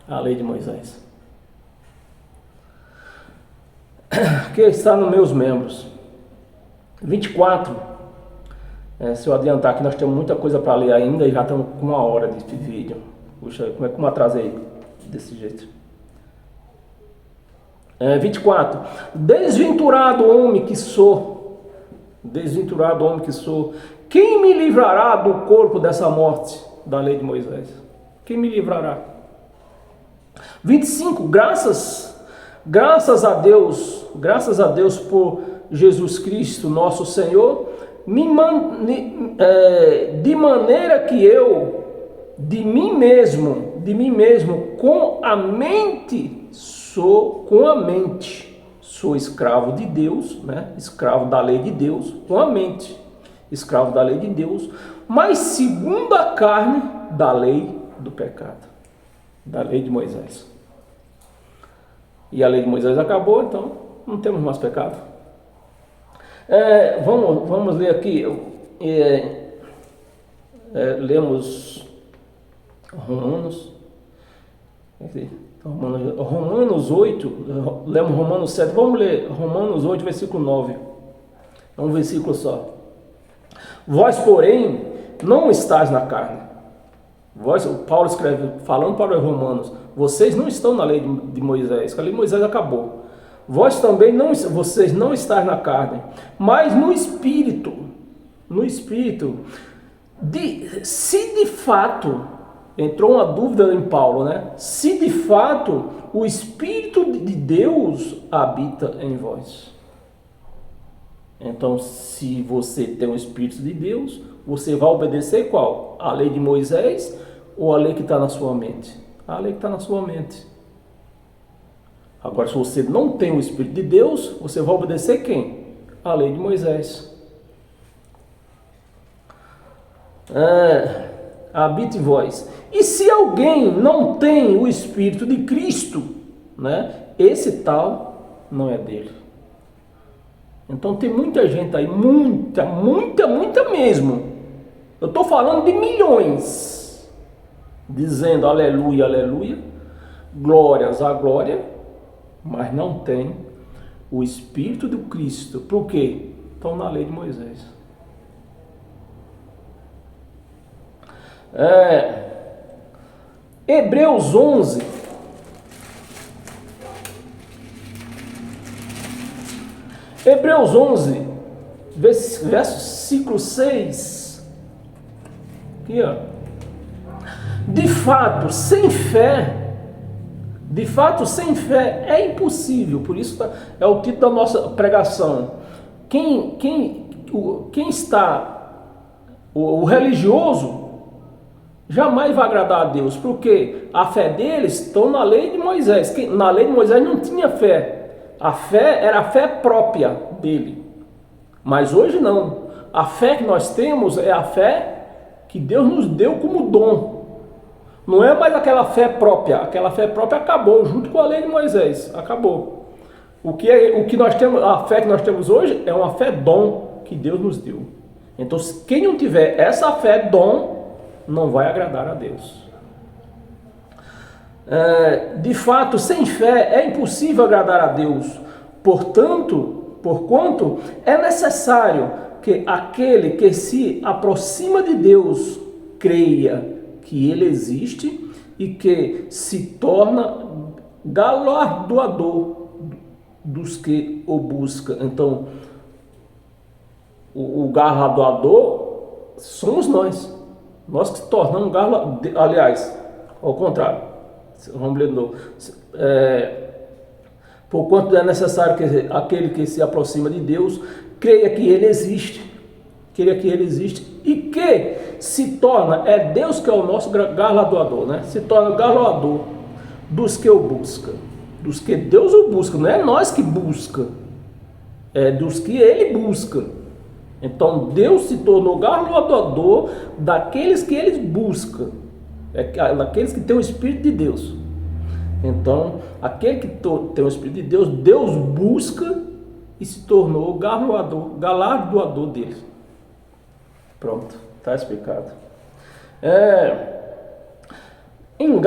A lei de Moisés. Que está nos meus membros. 24. Se eu adiantar aqui, nós temos muita coisa para ler ainda e já estamos com 1 hora de vídeo. Puxa, como é que eu me atrasei desse jeito? 24. Desventurado homem que sou. Desventurado homem que sou. Quem me livrará do corpo dessa morte? Da lei de Moisés. Quem me livrará? 25. Graças a Deus por Jesus Cristo, nosso Senhor, de maneira que eu, de mim mesmo, com a mente, sou escravo de Deus, né? Escravo da lei de Deus, com a mente, escravo da lei de Deus, mas segundo a carne, da lei do pecado, da lei de Moisés. E a lei de Moisés acabou, então não temos mais pecado. Vamos ler aqui. Lemos Romanos. Romanos 8. Lemos Romanos 7. Vamos ler Romanos 8, versículo 9. É um versículo só. Vós, porém, não estáis na carne. Paulo escreve, falando para os romanos, vocês não estão na lei de Moisés, que a lei de Moisés acabou. Vocês não estáis na carne, mas no Espírito. Se de fato, entrou uma dúvida em Paulo, né? Se de fato o Espírito de Deus habita em vós. Então, se você tem o Espírito de Deus, você vai obedecer qual? A lei de Moisés ou a lei que está na sua mente? A lei que está na sua mente. Agora, se você não tem o Espírito de Deus, você vai obedecer quem? A lei de Moisés. Habite em vós. E se alguém não tem o Espírito de Cristo, né, esse tal não é dele. Então tem muita gente aí, muita mesmo. Eu estou falando de milhões, dizendo aleluia, aleluia, glórias à glória, mas não tem o Espírito do Cristo. Por quê? Estão na lei de Moisés. Hebreus 11. Hebreus 11, versículo 6. Aqui, ó. De fato, sem fé é impossível. Por isso é o título da nossa pregação. Quem está, o religioso, jamais vai agradar a Deus, porque a fé deles estão na lei de Moisés. Na lei de Moisés não tinha fé. A fé era a fé própria dele. Mas hoje não. A fé que nós temos é a fé que Deus nos deu como dom. Não é mais aquela fé própria. Aquela fé própria acabou junto com a lei de Moisés. Acabou. O que nós temos, a fé que nós temos hoje é uma fé dom que Deus nos deu. Então, quem não tiver essa fé dom, não vai agradar a Deus. De fato, sem fé é impossível agradar a Deus. Porquanto é necessário que aquele que se aproxima de Deus creia que Ele existe e que se torna galardoador dos que o buscam. Então, o galardoador somos nós. Nós que se tornamos galardoador. Aliás, ao contrário. Vamos ler de novo. Porquanto é necessário que aquele que se aproxima de Deus creia que Ele existe. Creia que Ele existe e que se torna, é Deus que é o nosso galardoador, né? Se torna galardoador dos que o buscam. Dos que Deus o busca, não é nós que busca, é dos que Ele busca. Então Deus se tornou galardoador daqueles que Ele busca. Daqueles que têm o Espírito de Deus. Então, aquele que tem o Espírito de Deus, Deus busca e se tornou galardoador dele. Pronto, está explicado. Em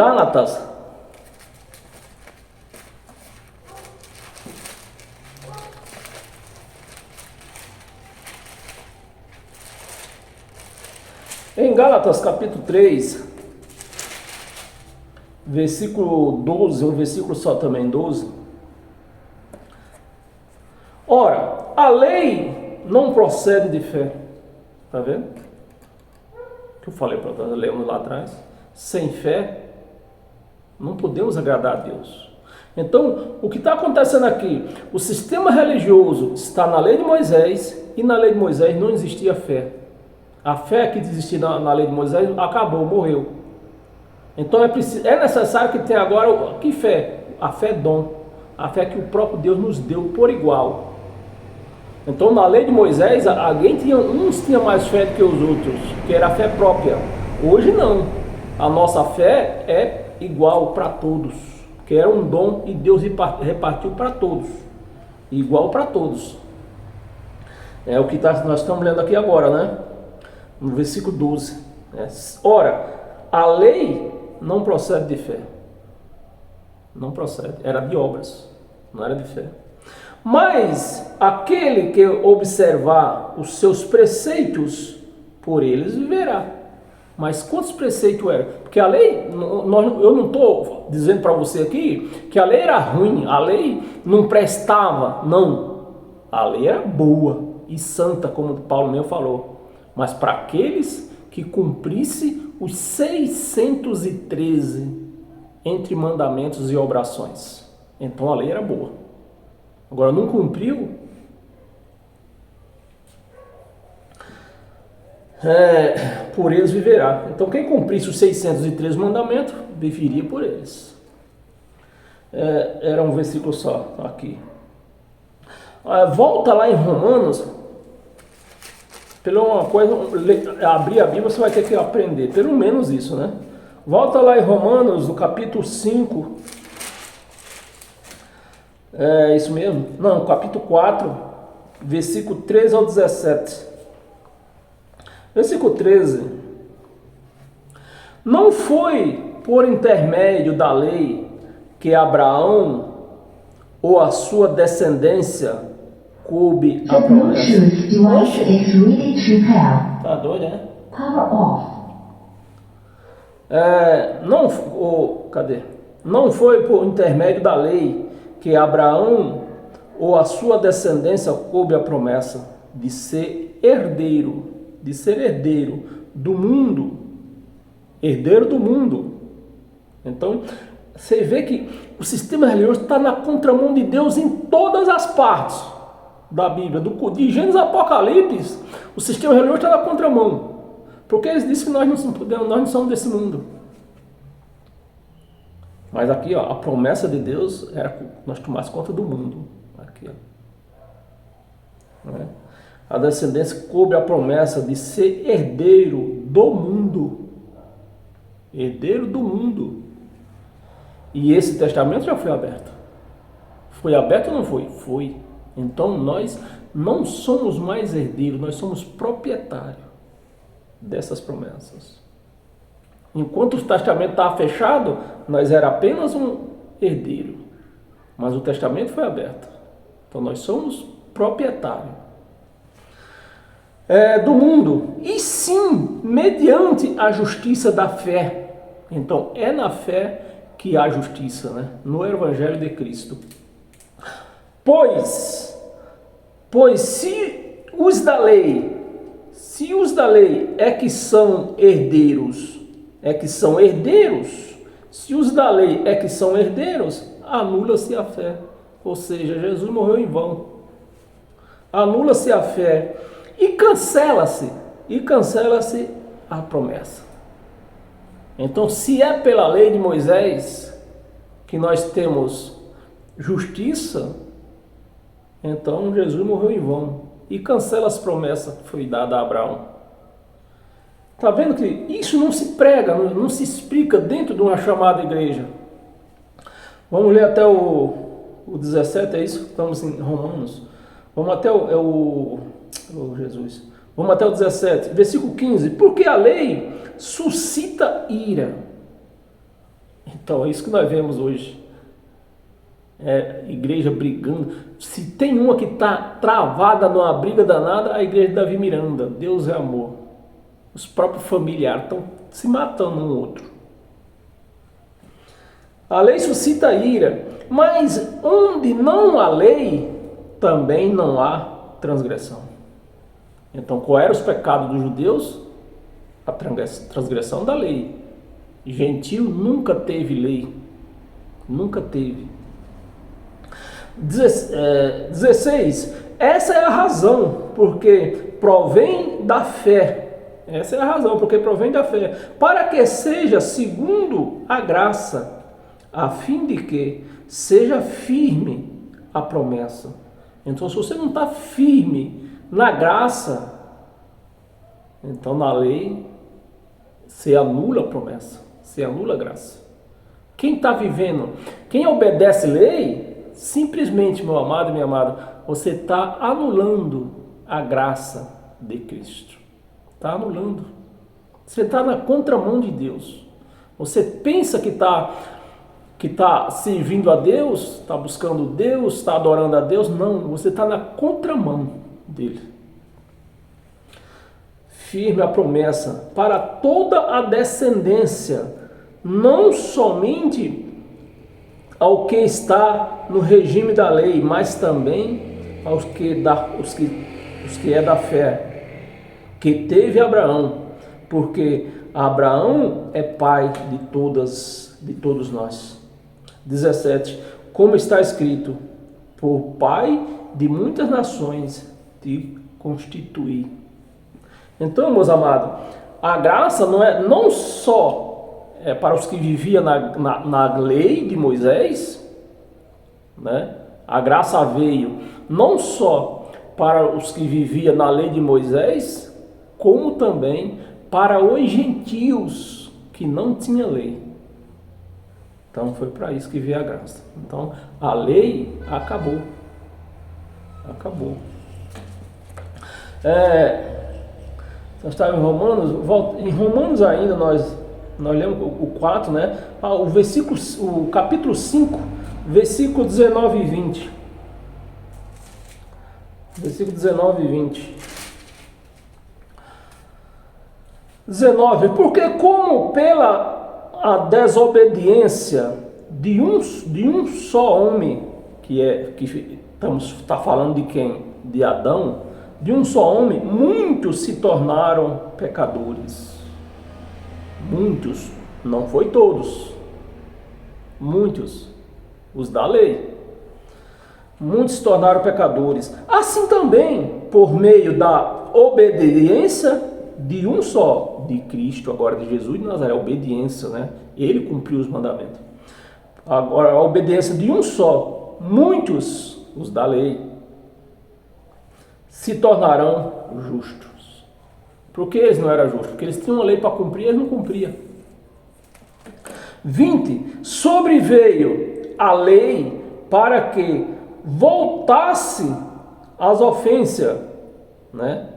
Gálatas, capítulo 3, versículo 12, um versículo só também, 12. Ora, a lei não procede de fé. Está vendo? Que eu falei para nós, lemos lá atrás. Sem fé, não podemos agradar a Deus. Então, o que está acontecendo aqui? O sistema religioso está na lei de Moisés e na lei de Moisés não existia fé. A fé que existia na lei de Moisés acabou, morreu. Então é necessário que tenha agora que fé? A fé dom. A fé que o próprio Deus nos deu por igual. Então na lei de Moisés, uns tinham mais fé do que os outros, que era a fé própria. Hoje não. A nossa fé é igual para todos, que era um dom e Deus repartiu para todos. Igual para todos. É o que nós estamos lendo aqui agora, né? No versículo 12. Ora, a lei não procede de fé. Não procede. Era de obras, não era de fé. Mas aquele que observar os seus preceitos, por eles viverá. Mas quantos preceitos eram? Porque a lei, eu não estou dizendo para você aqui que a lei era ruim, a lei não prestava, não. A lei era boa e santa, como Paulo mesmo falou. Mas para aqueles que cumprissem os 613 entre mandamentos e obrações. Então a lei era boa. Agora não cumpriu, por eles viverá. Então quem cumprisse os 613 mandamentos, viveria por eles. Era um versículo só aqui. Volta lá em Romanos. Pelo uma coisa, abrir a Bíblia você vai ter que aprender, pelo menos isso, né? Volta lá em Romanos, no capítulo 5. É isso mesmo? Não, capítulo 4, versículo 13 ao 17. Versículo 13. Não foi por intermédio da lei que Abraão ou a sua descendência coube a promessa. Tá doido, né? Power off. Cadê? Não foi por intermédio da lei que Abraão ou a sua descendência coube a promessa de ser herdeiro do mundo. Herdeiro do mundo. Então, você vê que o sistema religioso está na contramão de Deus em todas as partes da Bíblia. De Gênesis a Apocalipse, o sistema religioso está na contramão. Porque eles dizem que nós não somos desse mundo. Mas aqui, ó, a promessa de Deus era que nós tomássemos conta do mundo. Aqui, ó. Né? A descendência coube a promessa de ser herdeiro do mundo. Herdeiro do mundo. E esse testamento já foi aberto. Foi aberto ou não foi? Foi. Então nós não somos mais herdeiros, nós somos proprietários dessas promessas. Enquanto o testamento estava fechado, nós era apenas um herdeiro. Mas o testamento foi aberto. Então nós somos proprietários do mundo. E sim, mediante a justiça da fé. Então é na fé que há justiça, né? No Evangelho de Cristo. Pois se os da lei é que são herdeiros, se os da lei é que são herdeiros, anula-se a fé. Ou seja, Jesus morreu em vão. Anula-se a fé e cancela-se a promessa. Então, se é pela lei de Moisés que nós temos justiça, então Jesus morreu em vão e cancela as promessas que foi dada a Abraão. Está vendo que isso não se prega, não se explica dentro de uma chamada igreja? Vamos ler até o 17, é isso? Estamos em Romanos. Vamos até Jesus. Vamos até o 17, versículo 15. Porque a lei suscita ira. Então é isso que nós vemos hoje. Igreja brigando. Se tem uma que está travada numa briga danada, a igreja de Davi Miranda. Deus é amor. Os próprios familiares estão se matando um outro. A lei suscita ira, mas onde não há lei, também não há transgressão. Então, qual era os pecados dos judeus? A transgressão da lei. Gentil nunca teve lei. Nunca teve. 16. Essa é a razão, porque provém da fé. Essa é a razão, porque provém da fé. Para que seja segundo a graça, a fim de que seja firme a promessa. Então, se você não está firme na graça, então na lei, você anula a promessa, você anula a graça. Quem está vivendo, quem obedece lei, simplesmente, meu amado e minha amada, você está anulando a graça de Cristo. Está anulando. Você está na contramão de Deus. Você pensa que está servindo a Deus, está buscando Deus, está adorando a Deus. Não, você está na contramão dele. Firme a promessa para toda a descendência, não somente ao que está no regime da lei, mas também aos que é da fé, que teve Abraão, porque Abraão é pai de todos nós. 17. Como está escrito, por pai de muitas nações te constituí. Então, meus amados, a graça não só para os que viviam na lei de Moisés, né? A graça veio não só para os que viviam na lei de Moisés, como também para os gentios que não tinham lei. Então foi para isso que veio a graça. Então a lei acabou. Acabou. Nós estávamos em Romanos, em Romanos ainda nós lemos o 4, né? O capítulo 5, versículo 19 e 20. Versículo 19 e 20. 19. Porque como pela a desobediência de um só homem, que está falando de quem? De Adão. De um só homem, muitos se tornaram pecadores. Muitos, não foi todos. Muitos, os da lei. Muitos se tornaram pecadores. Assim também, por meio da obediência de um só, de Cristo, agora de Jesus de Nazaré, a obediência, né? Ele cumpriu os mandamentos. Agora, a obediência de um só, muitos, os da lei, se tornarão justos. Por que eles não eram justos? Porque eles tinham uma lei para cumprir e eles não cumpriam. 20. Sobreveio a lei para que voltasse as ofensas, né?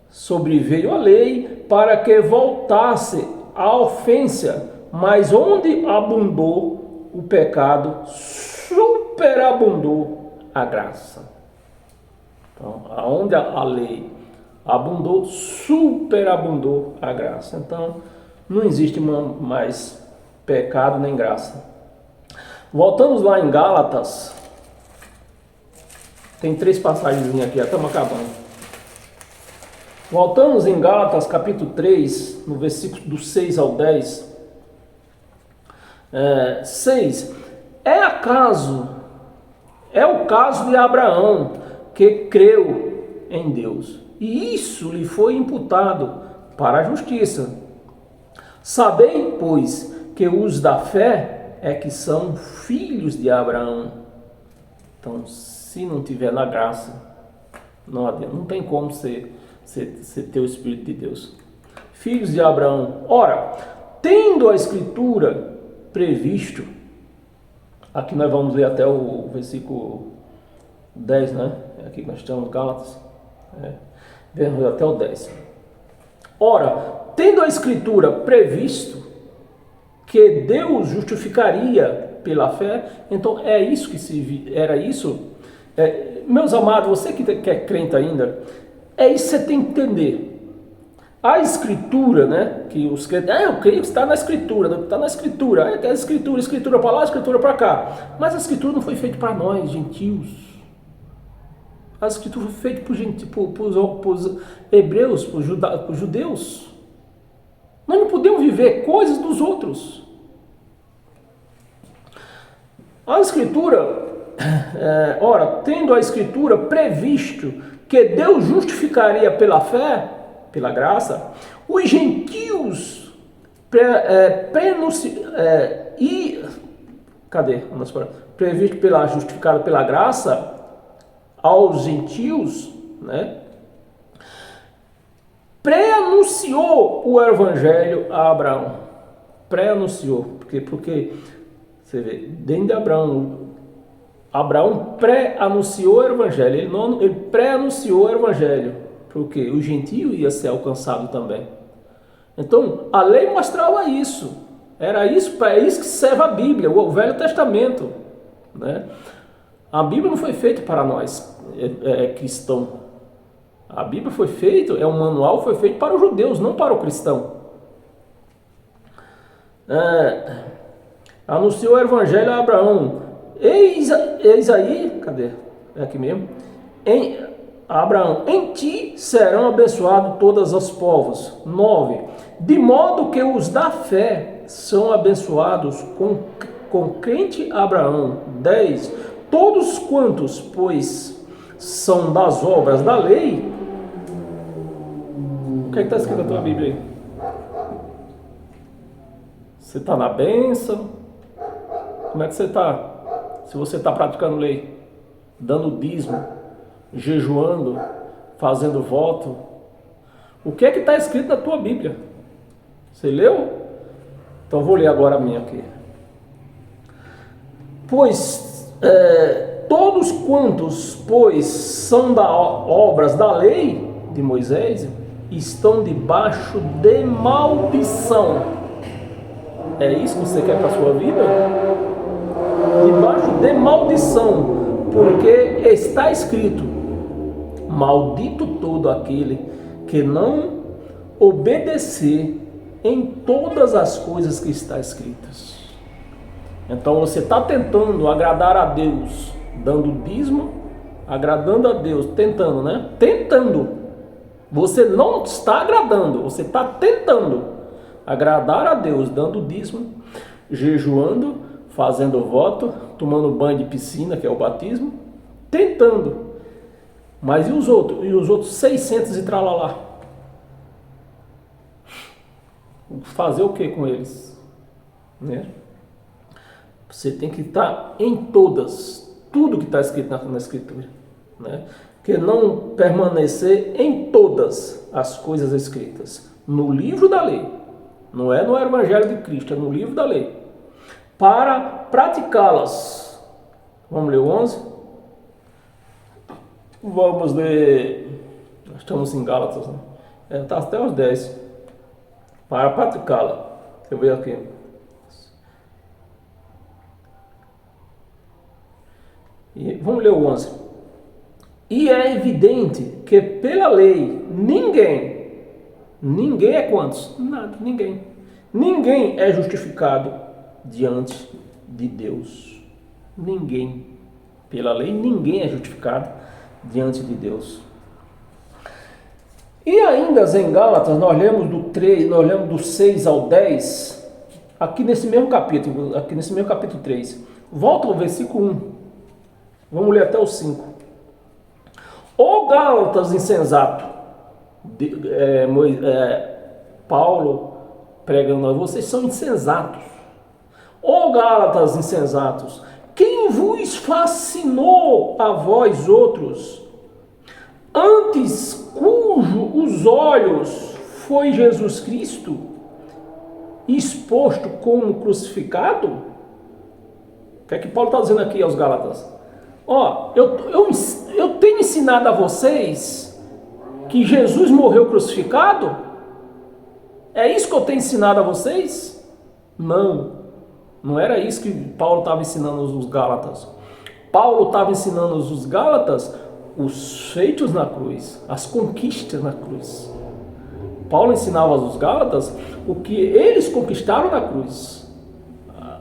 Sobreveio a lei para que voltasse a ofensa, mas onde abundou o pecado, superabundou a graça. Então, aonde a lei abundou, superabundou a graça. Então, não existe mais pecado nem graça. Voltamos lá em Gálatas. Tem 3 passagens aqui, já estamos acabando. Voltamos em Gálatas capítulo 3, no versículo do 6 ao 10. 6. É o caso de Abraão, que creu em Deus, e isso lhe foi imputado para a justiça. Sabei, pois, que os da fé é que são filhos de Abraão. Então, se não tiver na graça, não tem como ser ter o Espírito de Deus. Filhos de Abraão. Ora, tendo a Escritura previsto, aqui nós vamos ler até o versículo 10, né? Aqui nós estamos, Gálatas. Vamos até o 10. Ora, tendo a Escritura previsto que Deus justificaria pela fé, então era isso. Meus amados, você que é crente ainda, é isso que você tem que entender. A Escritura, né? Que os crentes, eu creio que está na Escritura, né? Está na Escritura, é Escritura para lá, Escritura para cá. Mas a Escritura não foi feita para nós, gentios. A Escritura foi feita para os hebreus, para os judeus. Nós não podemos viver coisas dos outros. A Escritura, ora, tendo a Escritura previsto que Deus justificaria pela fé, pela graça, os gentios justificado pela graça aos gentios, né? Pré-anunciou o evangelho a Abraão. Pré-anunciou, porque você vê, dentro de Abraão pré-anunciou o evangelho. Ele pré-anunciou o evangelho, porque o gentio ia ser alcançado também. Então, a lei mostrava isso. Era isso, para isso que serve a Bíblia, o Velho Testamento, né? A Bíblia não foi feita para nós cristãos. A Bíblia foi feita, um manual, foi feito para os judeus, não para o cristão. Anunciou o evangelho a Abraão. Eis aí, cadê? É aqui mesmo. Abraão, em ti serão abençoados todos os povos. 9. De modo que os da fé são abençoados com crente Abraão. 10. Todos quantos, pois, são das obras da lei. O que está escrito na tua Bíblia aí? Você está na bênção? Como é que você está? se você está praticando lei, dando dízimo, jejuando, fazendo voto. O que é que está escrito na tua Bíblia? Você leu? Então vou ler agora a minha aqui. Pois todos quantos, pois, são obras da lei de Moisés, estão debaixo de maldição. É isso que você quer para a sua vida? Debaixo de maldição, porque está escrito: maldito todo aquele que não obedecer em todas as coisas que está escritas. Então você está tentando agradar a Deus, dando dízimo, agradando a Deus, tentando, né? Tentando. Você não está agradando, você está tentando agradar a Deus, dando dízimo, jejuando, fazendo voto, tomando banho de piscina, que é o batismo, tentando. Mas e os outros? E os outros 600 e tralalá? Fazer o que com eles? Né? Você tem que estar em todas, tudo que está escrito na Escritura, né? Que não permanecer em todas as coisas escritas no livro da lei, não é no Evangelho de Cristo, é no livro da lei, para praticá-las. Vamos ler o 11? Vamos ler, nós estamos em Gálatas, né? Está até os 10, para praticá-la. Deixa eu ver aqui. E vamos ler o 11. E é evidente que pela lei ninguém é quantos? Nada, ninguém é justificado diante de Deus. Ninguém. Pela lei ninguém é justificado diante de Deus. E ainda em Gálatas, nós lemos do 6 ao 10, aqui nesse mesmo capítulo 3. Volta ao versículo 1. Vamos ler até o 5. Ó Gálatas insensato, Paulo pregando, vocês são insensatos. Ó Gálatas insensatos, quem vos fascinou a vós outros, antes cujo os olhos foi Jesus Cristo, exposto como crucificado? O que é que Paulo está dizendo aqui aos Gálatas? Eu tenho ensinado a vocês que Jesus morreu crucificado? É isso que eu tenho ensinado a vocês? Não era isso que Paulo estava ensinando os Gálatas. Paulo estava ensinando os Gálatas os feitos na cruz, as conquistas na cruz. Paulo ensinava aos Gálatas o que eles conquistaram na cruz.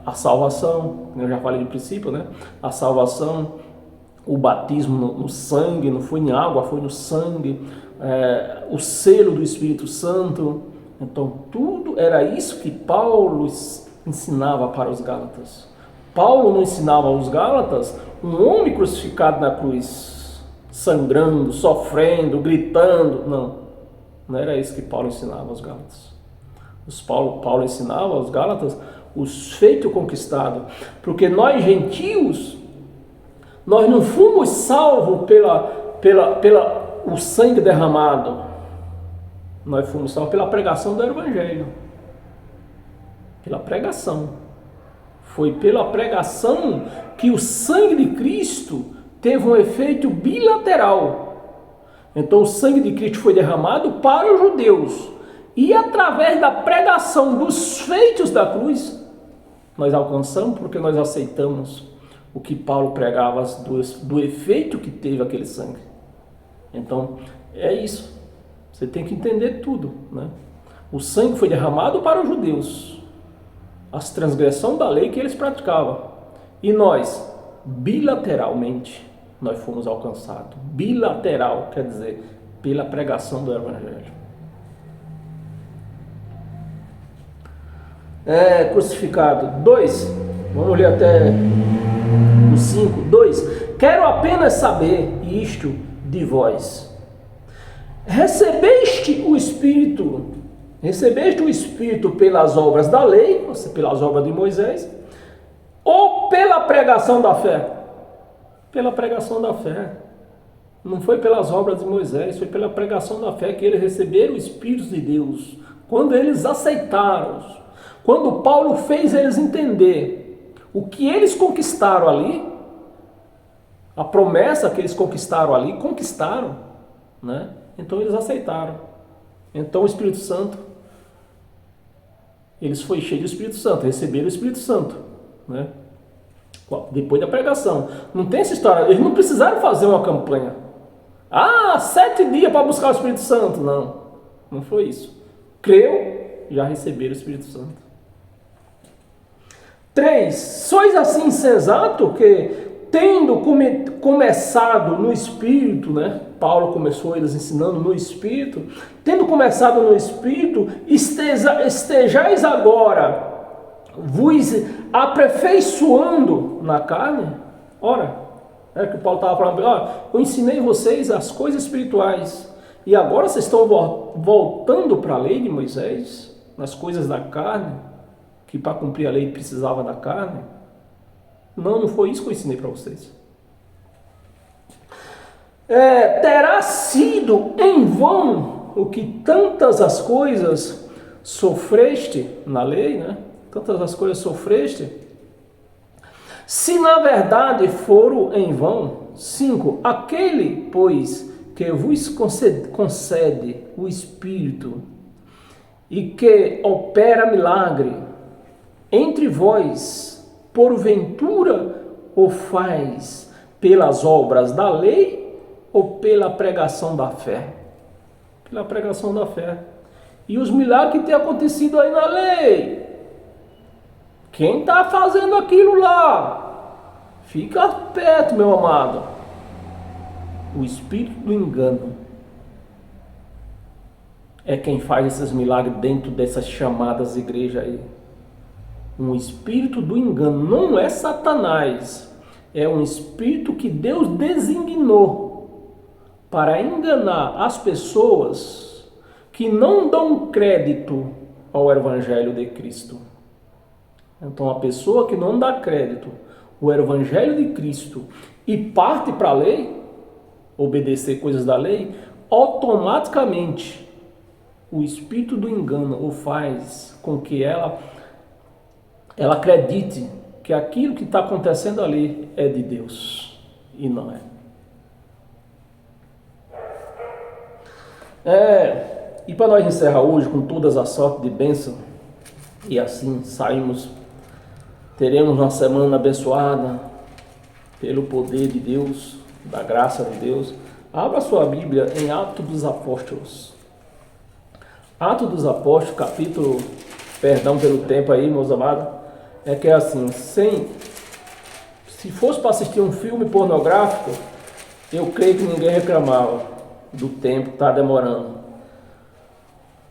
A salvação, eu já falei no princípio, né? A salvação, o batismo no sangue, não foi em água, foi no sangue, o selo do Espírito Santo. Então tudo era isso que Paulo ensinava para os Gálatas. Paulo não ensinava aos Gálatas um homem crucificado na cruz, sangrando, sofrendo, gritando. Não era isso que Paulo ensinava aos Gálatas. Paulo ensinava aos Gálatas os feitos conquistados, porque nós gentios, nós não fomos salvos pela o sangue derramado, nós fomos salvos pela pregação do Evangelho, pela pregação. Foi pela pregação que o sangue de Cristo teve um efeito bilateral. Então o sangue de Cristo foi derramado para os judeus, e através da pregação dos feitos da cruz, nós alcançamos, porque nós aceitamos o que Paulo pregava do efeito que teve aquele sangue. Então, é isso. Você tem que entender tudo, né? O sangue foi derramado para os judeus, as transgressões da lei que eles praticavam. E nós, bilateralmente, nós fomos alcançados. Bilateral, quer dizer, pela pregação do Evangelho. Crucificado. 2, vamos ler até o 5. 2, quero apenas saber isto de vós. Recebeste o Espírito pelas obras da lei, pelas obras de Moisés, ou ou pela pregação da fé? Pela pregação da fé. Não foi pelas obras de Moisés, foi pela pregação da fé que eles receberam o Espírito de Deus. Quando eles aceitaram, quando Paulo fez eles entender o que eles conquistaram ali, a promessa que eles conquistaram ali, né? Então eles aceitaram. Então o Espírito Santo, eles foram cheios do Espírito Santo, receberam o Espírito Santo, né? Depois da pregação. Não tem essa história, eles não precisaram fazer uma campanha. 7 dias para buscar o Espírito Santo. Não foi isso. Creu, já receberam o Espírito Santo. 3. Sois assim insensato que, tendo começado no Espírito, né? Paulo começou eles ensinando no Espírito. Tendo começado no Espírito, estejais agora vos aperfeiçoando na carne. Ora, é que Paulo estava falando, eu ensinei vocês as coisas espirituais, e agora vocês estão voltando para a lei de Moisés, nas coisas da carne, que para cumprir a lei precisava da carne. Não foi isso que eu ensinei para vocês. Terá sido em vão o que tantas as coisas sofreste na lei, né? Tantas as coisas sofreste, se na verdade foram em vão. 5. Aquele, pois, que vos concede o Espírito e que opera milagre entre vós, porventura o faz pelas obras da lei ou pela pregação da fé? Pela pregação da fé. E os milagres que têm acontecido aí na lei, quem está fazendo aquilo lá? Fica perto, meu amado. O espírito do engano é quem faz esses milagres dentro dessas chamadas igrejas aí. Um espírito do engano, não é Satanás, é um espírito que Deus designou para enganar as pessoas que não dão crédito ao Evangelho de Cristo. Então, a pessoa que não dá crédito ao Evangelho de Cristo e parte para a lei, obedecer coisas da lei, automaticamente o espírito do engano o faz com que ela acredite que aquilo que está acontecendo ali é de Deus, e não é. E para nós encerrar hoje com todas as sortes de bênção, e assim teremos uma semana abençoada pelo poder de Deus, da graça de Deus. Abra sua Bíblia em Atos dos Apóstolos. Atos dos Apóstolos, capítulo, perdão pelo tempo aí, meus amados, é que é assim, se fosse para assistir um filme pornográfico, eu creio que ninguém reclamava do tempo que está demorando.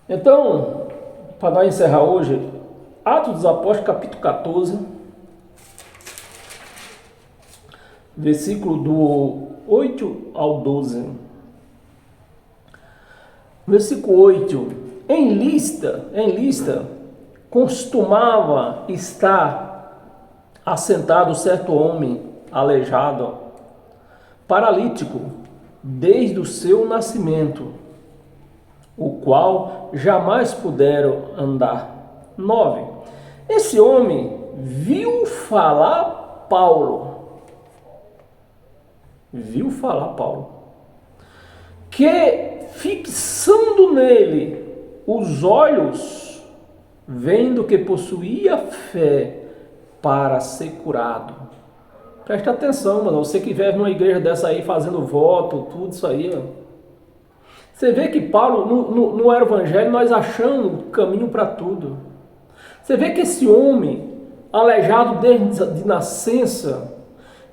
Então, para nós encerrar hoje, Atos dos Apóstolos, capítulo 14, versículo do 8 ao 12. Versículo 8. Em Listra costumava estar assentado certo homem aleijado, paralítico, desde o seu nascimento, o qual jamais puderam andar. 9. Esse homem viu falar Paulo, que fixando nele os olhos, vendo que possuía fé para ser curado. Presta atenção, mano, você que vive numa igreja dessa aí, fazendo voto, tudo isso aí, ó. Você vê que Paulo, no Evangelho, nós achamos caminho para tudo. Você vê que esse homem, aleijado desde nascença,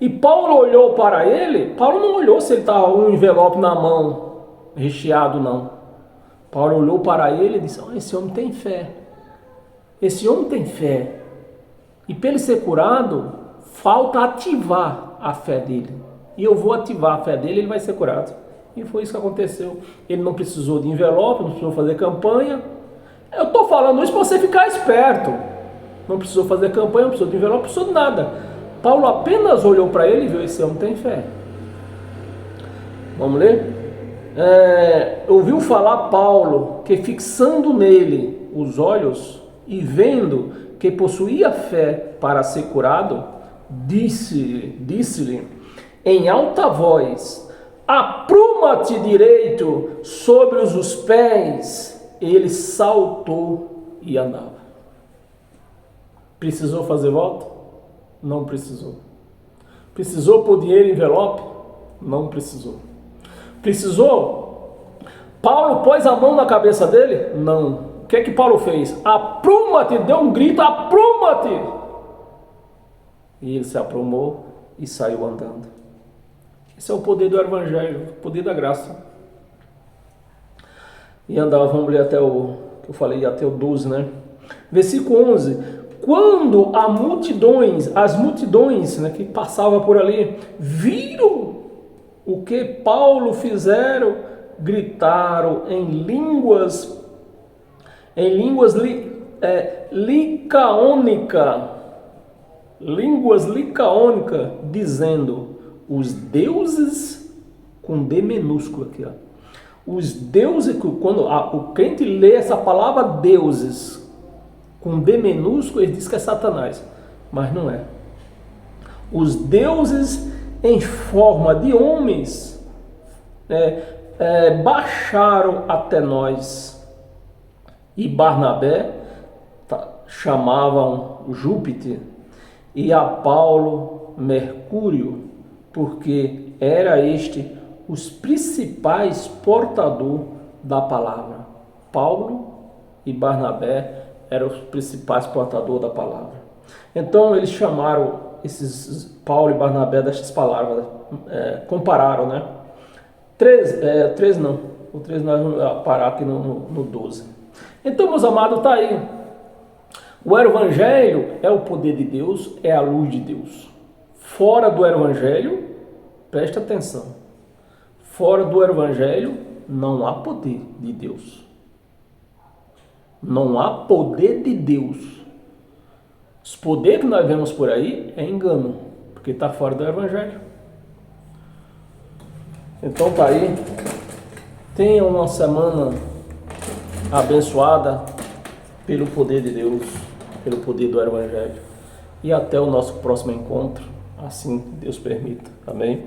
e Paulo olhou para ele, Paulo não olhou se ele estava um envelope na mão, recheado, não. Paulo olhou para ele e disse, esse homem tem fé. Esse homem tem fé. E para ele ser curado, falta ativar a fé dele. E eu vou ativar a fé dele, ele vai ser curado. E foi isso que aconteceu. Ele não precisou de envelope, não precisou fazer campanha. Eu estou falando isso para você ficar esperto. Não precisou fazer campanha, não precisou de envelope, não precisou de nada. Paulo apenas olhou para ele e viu: esse homem tem fé. Vamos ler? Ouviu falar Paulo que, fixando nele os olhos e vendo que possuía fé para ser curado, disse-lhe em alta voz: apruma-te direito sobre os pés. Ele saltou e andava. Precisou fazer voto? Não precisou. Precisou pôr dinheiro em envelope? Não precisou. Precisou? Paulo pôs a mão na cabeça dele? Não. O que é que Paulo fez? Apruma-te, deu um grito: apruma-te! E ele se aprumou e saiu andando. Esse é o poder do Evangelho, o poder da graça. E andava, vamos ler até o que eu falei, até o 12, né? Versículo 11. Quando as multidões, né, que passavam por ali, viram o que Paulo fizeram, gritaram em línguas licaônica, dizendo: os deuses, com D minúsculo aqui, ó. Os deuses, quando o crente lê essa palavra deuses com D minúsculo, ele diz que é Satanás, mas não é. Os deuses em forma de homens baixaram até nós. E Barnabé chamavam Júpiter e a Paulo Mercúrio, porque era este os principais portadores da palavra. Paulo e Barnabé eram os principais portadores da palavra. Então eles chamaram esses Paulo e Barnabé destas palavras, compararam, né? Três não, o 3 nós vamos parar aqui no 12. Então, meus amados, está aí. O Evangelho é o poder de Deus, é a luz de Deus. Fora do Evangelho, presta atenção, fora do Evangelho não há poder de Deus. Não há poder de Deus. Os poderes que nós vemos por aí é engano, porque está fora do Evangelho. Então tá aí. Tenha uma semana abençoada pelo poder de Deus, pelo poder do Evangelho. E até o nosso próximo encontro, assim Deus permita. Amém?